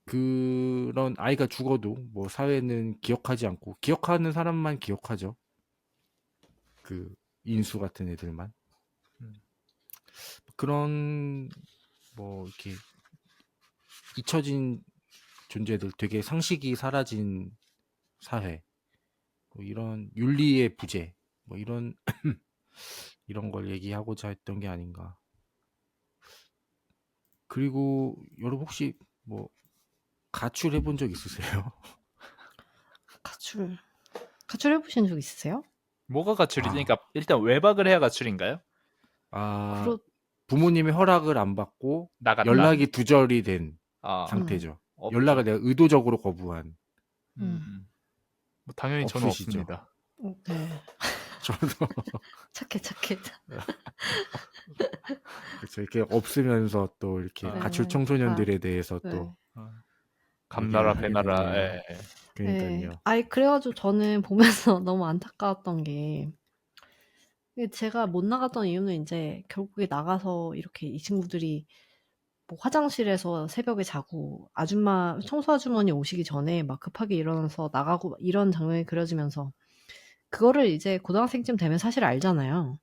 그런 아이가 죽어도 뭐 사회는 기억하지 않고 기억하는 사람만 기억하죠. 그 인수 같은 애들만. 그런 뭐 이렇게 잊혀진 존재들, 되게 상식이 사라진 사회, 뭐 이런 윤리의 부재, 뭐 이런 이런 걸 얘기하고자 했던 게 아닌가. 그리고 여러분 혹시 뭐 가출 해본 적 있으세요? 가출 해보신 적 있으세요? 뭐가 가출이지? 그러니까 일단 외박을 해야 가출인가요? 부모님의 허락을 안 받고 나갔다. 연락이 두절이 된 아, 상태죠. 없죠. 연락을 내가 의도적으로 거부한. 뭐 당연히 저는 없으시죠? 없습니다. 네. 저도 착해. 그렇죠. 이렇게 없으면서 또 이렇게 네. 가출 청소년들에 대해서 네. 또 감나라 얘기를 하게 배나라. 되네요. 예. 그러니까요. 아니 그래가지고 저는 보면서 너무 안타까웠던 게 제가 못 나갔던 이유는 이제 결국에 나가서 이렇게 이 친구들이 뭐 화장실에서 새벽에 자고 청소 아주머니 오시기 전에 막 급하게 일어나서 나가고 이런 장면이 그려지면서 그거를 이제 고등학생쯤 되면 사실 알잖아요.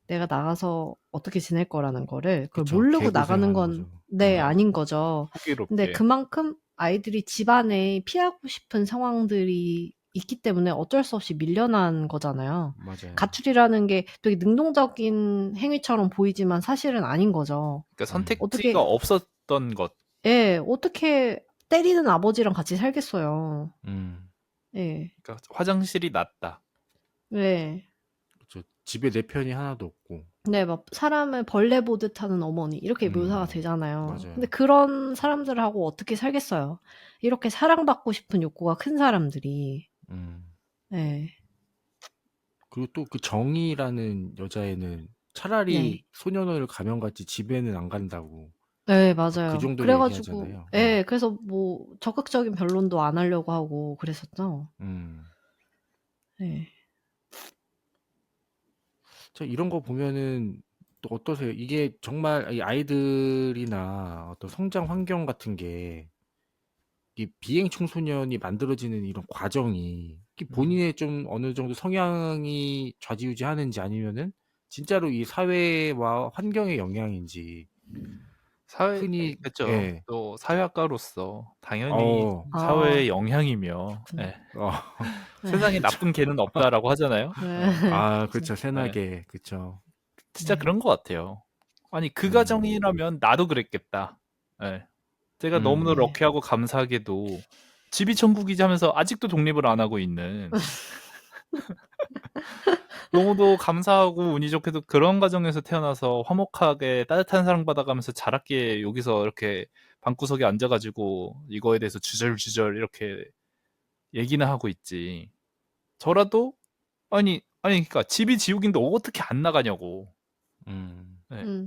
내가 나가서 어떻게 지낼 거라는 거를 그걸 그쵸. 모르고 나가는 개고생하는 건 거죠. 네, 아닌 거죠. 호기롭게. 근데 그만큼 아이들이 집안에 피하고 싶은 상황들이 있기 때문에 어쩔 수 없이 밀려난 거잖아요. 맞아요. 가출이라는 게 되게 능동적인 행위처럼 보이지만 사실은 아닌 거죠. 그러니까 선택지가 어떻게- 없었던 것. 예, 어떻게 때리는 아버지랑 같이 살겠어요. 예. 그러니까 화장실이 낫다. 네. 그렇죠. 집에 내 편이 하나도 없고. 네, 막 사람을 벌레 보듯 하는 어머니 이렇게 묘사가 되잖아요. 맞아요. 근데 그런 사람들하고 어떻게 살겠어요? 이렇게 사랑받고 싶은 욕구가 큰 사람들이. 네. 그리고 또 그 정희라는 여자애는 차라리 네. 소년원을 가면 같지 집에는 안 간다고. 네, 그 맞아요. 정도로 그래가지고, 얘기하잖아요. 예, 그래서 뭐 적극적인 변론도 안 하려고 하고 그랬었죠. 네. 자, 이런 거 보면은 또 어떠세요? 이게 정말 이 아이들이나 어떤 성장 환경 같은 게 이 비행 청소년이 만들어지는 이런 과정이 이게 본인의 좀 어느 정도 성향이 좌지우지하는지 아니면은 진짜로 이 사회와 환경의 영향인지 흔히 그렇죠. 예. 또 사회학과로서 당연히 어. 사회의 영향이며 예. 어. 세상에 나쁜 개는 없다라고 하잖아요. 네. 예. 아, 그렇죠. 예. 세나게. 그렇죠. 진짜 네. 그런 것 같아요. 아니 그 가정이라면 나도 그랬겠다. 예. 제가 너무나 네. 럭키하고 감사하게도 집이 천국이지 하면서 아직도 독립을 안 하고 있는 너무도 감사하고 운이 좋게도 그런 가정에서 태어나서 화목하게 따뜻한 사랑받아가면서 자랐기에 여기서 이렇게 방구석에 앉아가지고 이거에 대해서 주절주절 이렇게 얘기나 하고 있지. 저라도 아니 그러니까 집이 지옥인데 어떻게 안 나가냐고. 네.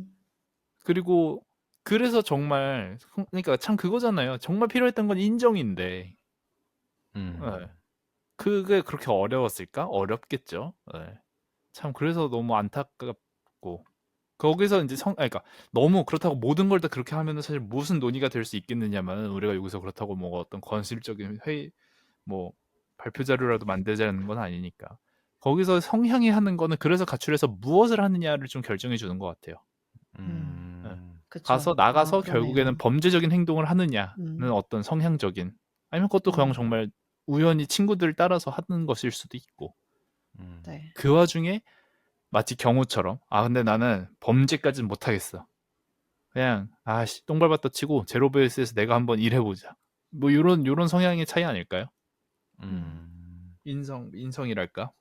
그리고 그래서 정말 그러니까 참 그거잖아요. 정말 필요했던 건 인정인데 네. 그게 그렇게 어려웠을까? 어렵겠죠. 네. 참 그래서 너무 안타깝고 거기서 이제 그러니까 너무 그렇다고 모든 걸 다 그렇게 하면은 사실 무슨 논의가 될 수 있겠느냐면 우리가 여기서 그렇다고 뭐 어떤 건설적인 회의 뭐 발표 자료라도 만들자는 건 아니니까 거기서 성향이 하는 거는 그래서 가출해서 무엇을 하느냐를 좀 결정해 주는 것 같아요. 네. 그쵸. 나가서 그러네요. 결국에는 범죄적인 행동을 하느냐는 어떤 성향적인 아니면 그것도 그냥 정말 우연히 친구들 따라서 하는 것일 수도 있고 네. 그 와중에 마치 경우처럼 근데 나는 범죄까지는 못하겠어. 그냥 똥 밟았다 치고 제로베이스에서 내가 한번 일해보자. 뭐 요런 성향의 차이 아닐까요? 인성이랄까?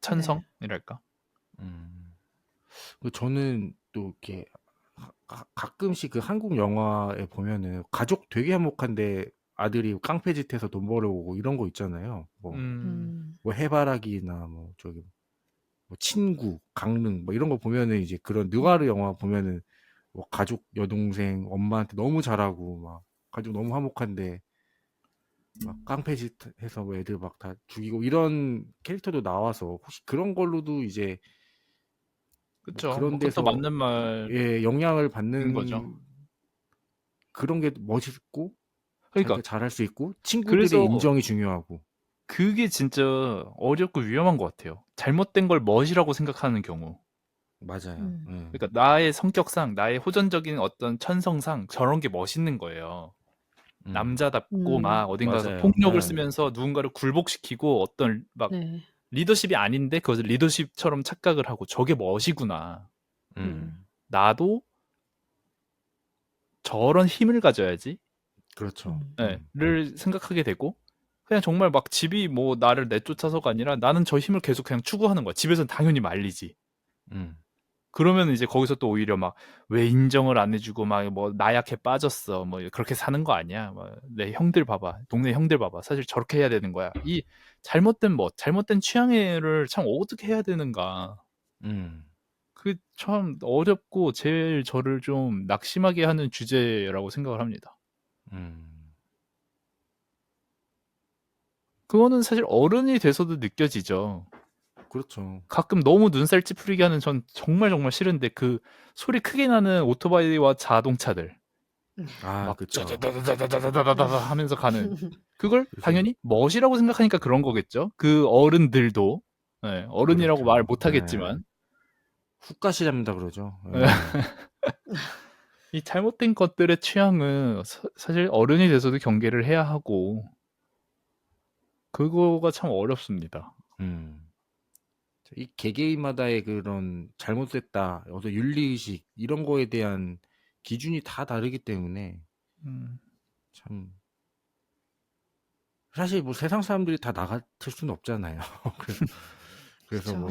천성이랄까? 저는 또 이렇게 가끔씩 그 한국 영화에 보면은 가족 되게 화목한데 아들이 깡패짓해서 돈 벌어오고 이런 거 있잖아요. 뭐 해바라기나 뭐 저기 뭐 친구, 강릉 뭐 이런 거 보면은 이제 그런 느와르 영화 보면은 뭐 가족 여동생 엄마한테 너무 잘하고 막 가족 너무 화목한데 막 깡패짓해서 뭐 애들 막 다 죽이고 이런 캐릭터도 나와서 혹시 그런 걸로도 이제 뭐 그쵸. 그런 뭐 그것도 데서 맞는 말인 예, 영향을 거죠. 받는 그런 게 멋있고 그러니까 자기가 잘할 수 있고 친구들의 그래서 인정이 중요하고 그게 진짜 어렵고 위험한 것 같아요. 잘못된 걸 멋이라고 생각하는 경우. 맞아요. 그러니까 나의 성격상, 나의 호전적인 어떤 천성상 저런 게 멋있는 거예요. 남자답고 막 어딘 가서 맞아요. 폭력을 예. 쓰면서 누군가를 굴복시키고 어떤 막 네. 리더십이 아닌데 그것을 리더십처럼 착각을 하고 저게 멋이구나. 나도 저런 힘을 가져야지. 그렇죠. 네, 를 생각하게 되고 그냥 정말 막 집이 뭐 나를 내쫓아서가 아니라 나는 저 힘을 계속 그냥 추구하는 거야. 집에서는 당연히 말리지. 그러면 이제 거기서 또 오히려 막 왜 인정을 안 해주고 막 뭐 나약해 빠졌어 뭐 그렇게 사는 거 아니야 뭐 내 형들 봐봐 동네 형들 봐봐 사실 저렇게 해야 되는 거야 이 잘못된 취향을 참 어떻게 해야 되는가 그 참 어렵고 제일 저를 좀 낙심하게 하는 주제라고 생각을 합니다. 그거는 사실 어른이 돼서도 느껴지죠. 그렇죠. 가끔 너무 눈살 찌푸리게 하는 전 정말 싫은데 그 소리 크게 나는 오토바이와 자동차들 막 그쵸. 짜자자자자자자자자자 하면서 가는 그걸 그래서 당연히 멋이라고 생각하니까 그런 거겠죠. 그 어른들도 네, 어른이라고 그렇죠. 말 못하겠지만 훅가시 잡는다 그러죠. 네. 이 잘못된 것들의 취향은 사실 어른이 돼서도 경계를 해야 하고 그거가 참 어렵습니다. 이 개개인마다의 그런 잘못됐다, 어떤 윤리의식 이런 거에 대한 기준이 다 다르기 때문에 참 사실 뭐 세상 사람들이 다 나 같을 수는 없잖아요. 그래서 그쵸. 뭐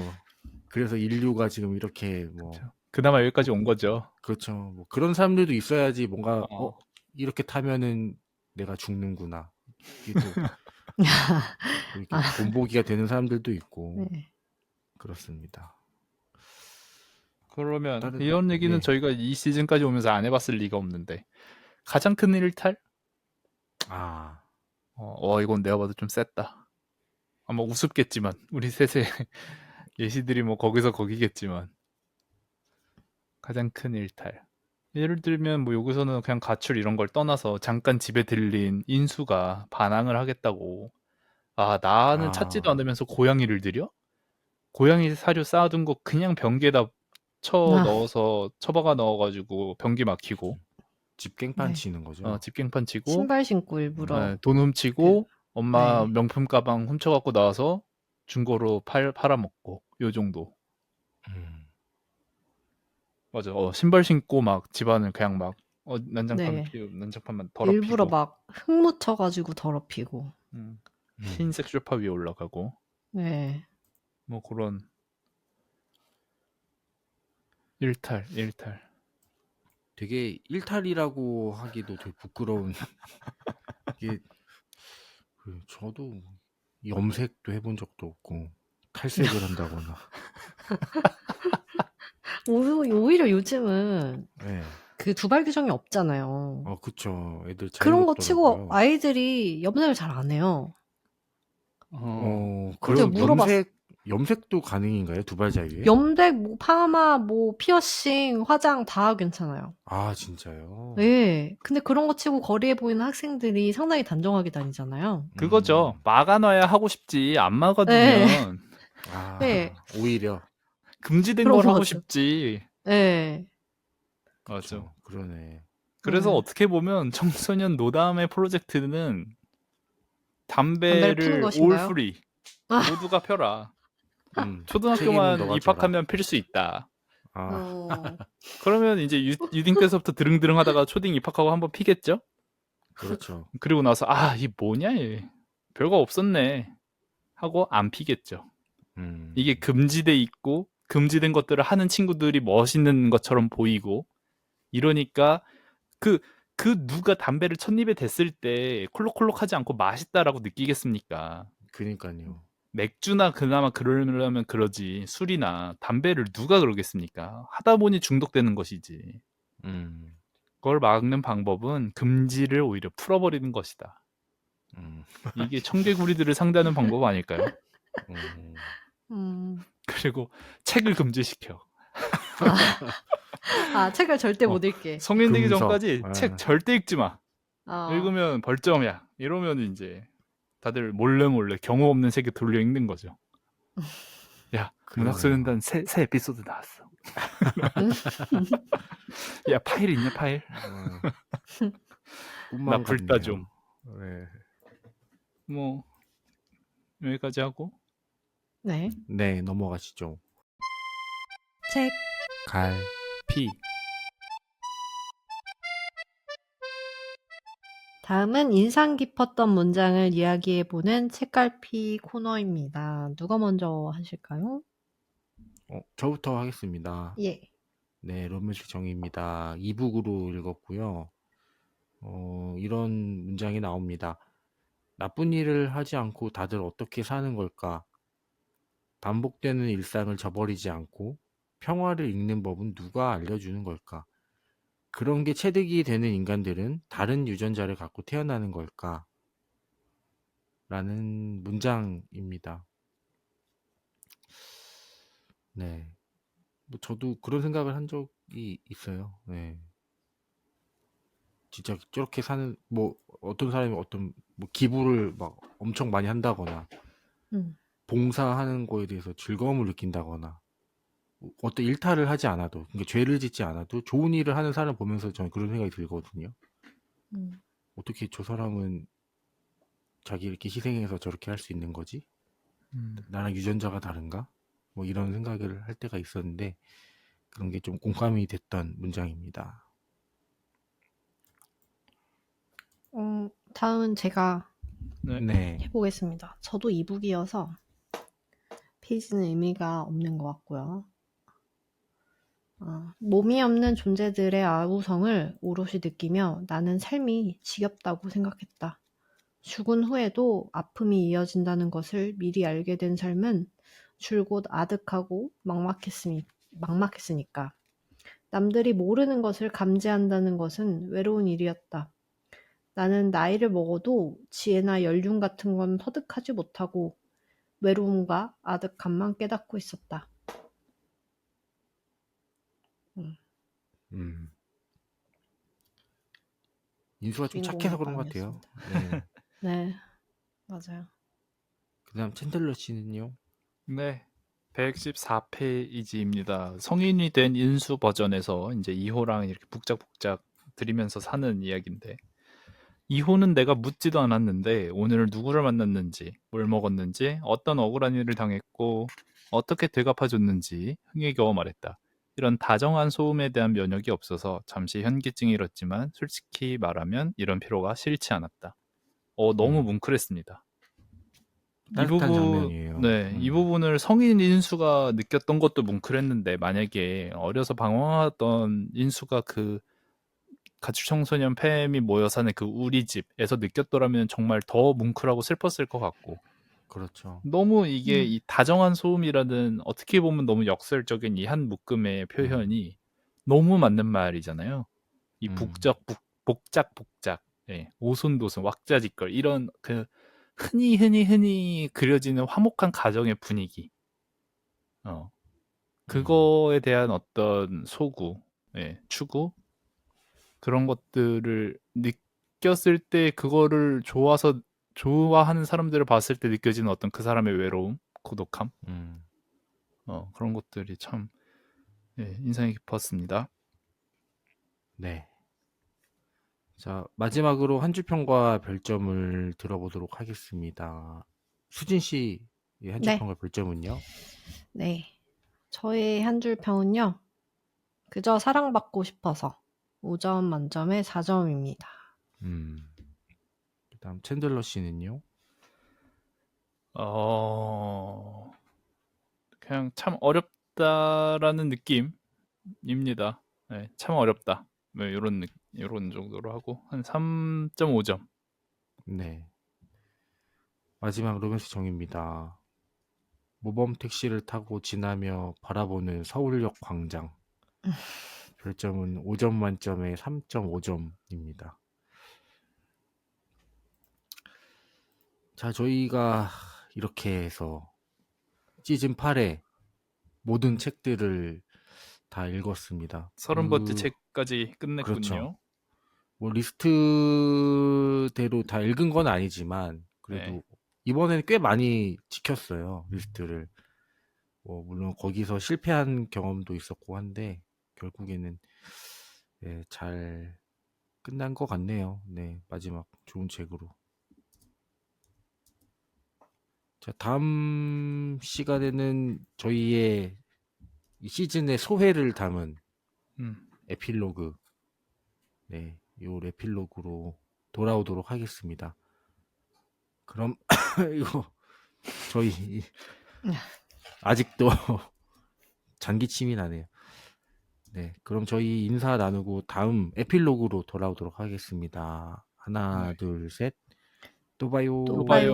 그래서 인류가 지금 이렇게 뭐 그쵸. 그나마 여기까지 온 거죠. 그렇죠. 뭐 그런 사람들도 있어야지 뭔가 어. 이렇게 타면은 내가 죽는구나. 이게 또 이렇게 아, 본보기가 되는 사람들도 있고 네. 그렇습니다. 그러면 다른 이런 얘기는 네. 저희가 이 시즌까지 오면서 안 해봤을 리가 없는데 가장 큰 일탈? 아, 이건 내가 봐도 좀 셌다. 아마 우습겠지만 우리 셋의 예시들이 뭐 거기서 거기겠지만 가장 큰 일탈. 예를 들면 뭐 여기서는 그냥 가출 이런 걸 떠나서 잠깐 집에 들린 인수가 반항을 하겠다고. 아, 나는 찾지도 아, 않으면서 고양이를 들여? 고양이 사료 쌓아둔 거 그냥 변기에다 아, 처박아 넣어가지고 변기 막히고, 집갱판 네. 치는 거죠. 집갱판 치고, 신발 신고 일부러 돈 그, 훔치고, 엄마 네. 명품 가방 훔쳐갖고 나와서 중고로 팔아먹고, 요 정도. 음, 맞아. 신발 신고 막 집안을 그냥 막, 네. 난장판만 일부러 더럽히고, 막 흙 묻혀가지고 더럽히고. 음, 음. 흰색 소파 위에 올라가고, 네. 뭐 그런 일탈. 되게 일탈이라고 하기도 되게 부끄러운 이게 저도 염색도 해본 적도 없고 탈색을 한다거나. 오히려 요즘은 네. 그 두발 규정이 없잖아요. 그쵸. 애들 그런 거 치고 자유롭더라고요. 아이들이 염색을 잘 안 해요. 제가 그렇죠. 그럼 물어봤어. 염색도 가능인가요? 두발 자유에? 염색, 뭐 파마, 뭐 피어싱, 화장 다 괜찮아요. 아, 진짜요? 네. 근데 그런 거 치고 거리에 보이는 학생들이 상당히 단정하게 다니잖아요. 그거죠. 막아놔야 하고 싶지. 안 네. 막아두면 네. 오히려. 금지된 그런 걸 하고 거죠. 싶지. 네. 맞아. 그쵸. 그러네. 그래서 네. 어떻게 보면 청소년 노담의 프로젝트는 담배를 피는 담배를 올 것인가요? 프리 아, 모두가 펴라. 책임은 초등학교만 너가 져라. 입학하면 필 수 있다. 아, 어, 그러면 이제 유딩 때서부터 드릉드릉 하다가 초딩 입학하고 한번 피겠죠? 그렇죠. 그리고 나서 이 뭐냐 얘. 별거 없었네. 하고 안 피겠죠. 이게 금지돼 있고 금지된 것들을 하는 친구들이 멋있는 것처럼 보이고 이러니까 그 누가 담배를 첫입에 댔을 때 콜록콜록하지 않고 맛있다라고 느끼겠습니까? 그니까요. 맥주나 그나마 그러려면 그러지 술이나 담배를 누가 그러겠습니까? 하다 보니 중독되는 것이지. 음, 그걸 막는 방법은 금지를 오히려 풀어버리는 것이다. 음, 이게 청개구리들을 상대하는 방법 아닐까요? 음. 음. 그리고 책을 금지시켜. 책을 절대 어, 못 읽게. 성인 되기 금서. 전까지 책 아, 절대 읽지 마. 어, 읽으면 벌점이야. 이러면 이제 다들 몰래 경우 없는 세계 돌려 읽는 거죠. 야, 그러네요. 문학소년단 새 에피소드 나왔어. 야, 파일 있냐, 파일? 나 꿈만 불따 같네요. 좀. 네. 뭐, 여기까지 하고. 네. 네, 넘어가시죠. 책. 갈. 피. 다음은 인상 깊었던 문장을 이야기해보는 책갈피 코너입니다. 누가 먼저 하실까요? 저부터 하겠습니다. 예. 네, 로맨스 정의입니다. 이북으로 읽었고요. 이런 문장이 나옵니다. 나쁜 일을 하지 않고 다들 어떻게 사는 걸까? 반복되는 일상을 저버리지 않고 평화를 읽는 법은 누가 알려주는 걸까? 그런 게 체득이 되는 인간들은 다른 유전자를 갖고 태어나는 걸까? 라는 문장입니다. 네. 뭐 저도 그런 생각을 한 적이 있어요. 네. 진짜 저렇게 사는 뭐 어떤 사람이 어떤 뭐 기부를 막 엄청 많이 한다거나 음, 봉사하는 거에 대해서 즐거움을 느낀다거나 어떤 일탈을 하지 않아도 그러니까 죄를 짓지 않아도 좋은 일을 하는 사람을 보면서 저는 그런 생각이 들거든요. 음, 어떻게 저 사람은 자기 이렇게 희생해서 저렇게 할 수 있는 거지? 나랑 유전자가 다른가? 뭐 이런 생각을 할 때가 있었는데 그런 게 좀 공감이 됐던 문장입니다. 다음은 제가 네. 해보겠습니다. 저도 이북이어서 페이지는 의미가 없는 것 같고요. 몸이 없는 존재들의 아우성을 오롯이 느끼며 나는 삶이 지겹다고 생각했다. 죽은 후에도 아픔이 이어진다는 것을 미리 알게 된 삶은 줄곧 아득하고 막막했으니까. 남들이 모르는 것을 감지한다는 것은 외로운 일이었다. 나는 나이를 먹어도 지혜나 연륜 같은 건 터득하지 못하고 외로움과 아득함만 깨닫고 있었다. 음. 인수가 좀 주인공의 착해서 그런 것 같아요. 네. 네, 맞아요. 그다음 챈들러 씨는요? 네. 114페이지입니다. 성인이 된 인수 버전에서 이제 2호랑 이렇게 북작북작 들이면서 사는 이야기인데 2호는 내가 묻지도 않았는데 오늘 누구를 만났는지, 뭘 먹었는지, 어떤 억울한 일을 당했고 어떻게 되갚아줬는지 흥에 겨워 말했다. 이런 다정한 소음에 대한 면역이 없어서 잠시 현기증이 일었지만 솔직히 말하면 이런 피로가 싫지 않았다. 너무 뭉클했습니다. 이 따뜻한 부분, 장면이에요. 네, 이 부분을 성인 인수가 느꼈던 것도 뭉클했는데 만약에 어려서 방황하던 인수가 그 가출 청소년 팸이 모여 사는 그 우리 집에서 느꼈더라면 정말 더 뭉클하고 슬펐을 것 같고 그렇죠. 너무 이게 이 다정한 소음이라는 어떻게 보면 너무 역설적인 이 한 묶음의 표현이 너무 맞는 말이잖아요. 이 복작복작, 예, 오손도손, 왁자지껄 이런 그 흔히 그려지는 화목한 가정의 분위기, 그거에 대한 어떤 소구, 예, 추구 그런 것들을 느꼈을 때 그거를 좋아하는 사람들을 봤을 때 느껴지는 어떤 그 사람의 외로움, 고독함, 그런 것들이 참 예, 인상이 깊었습니다. 네. 자, 마지막으로 한 줄 평과 별점을 들어보도록 하겠습니다. 수진 씨의 한 줄 네, 평과 별점은요? 네. 저의 한 줄 평은요. 그저 사랑받고 싶어서 5점 만점에 4점입니다. 그다음 챈들러 씨는요? 그냥 참 어렵다라는 느낌입니다. 네, 참 어렵다. 뭐 이런 정도로 하고 한 3.5점. 네. 마지막 로맨스 정입니다. 모범 택시를 타고 지나며 바라보는 서울역 광장. 별점은 5점 만점에 3.5점입니다. 자, 저희가 이렇게 해서 시즌 8의 모든 책들을 다 읽었습니다. 30번째 책까지 끝냈군요. 그렇죠. 뭐 리스트대로 다 읽은 건 아니지만 그래도 네. 이번에는 꽤 많이 지켰어요. 리스트를. 뭐 물론 거기서 실패한 경험도 있었고 한데 결국에는 네, 잘 끝난 것 같네요. 네, 마지막 좋은 책으로. 자, 다음 시간에는 저희의 이 시즌의 소회를 담은 에필로그, 네, 요 에필로그로 돌아오도록 하겠습니다. 그럼 이거 저희 아직도 잔기침이 나네요. 네, 그럼 저희 인사 나누고 다음 에필로그로 돌아오도록 하겠습니다. 하나, 네. 둘, 셋. 또 봐요. 또 또 봐요.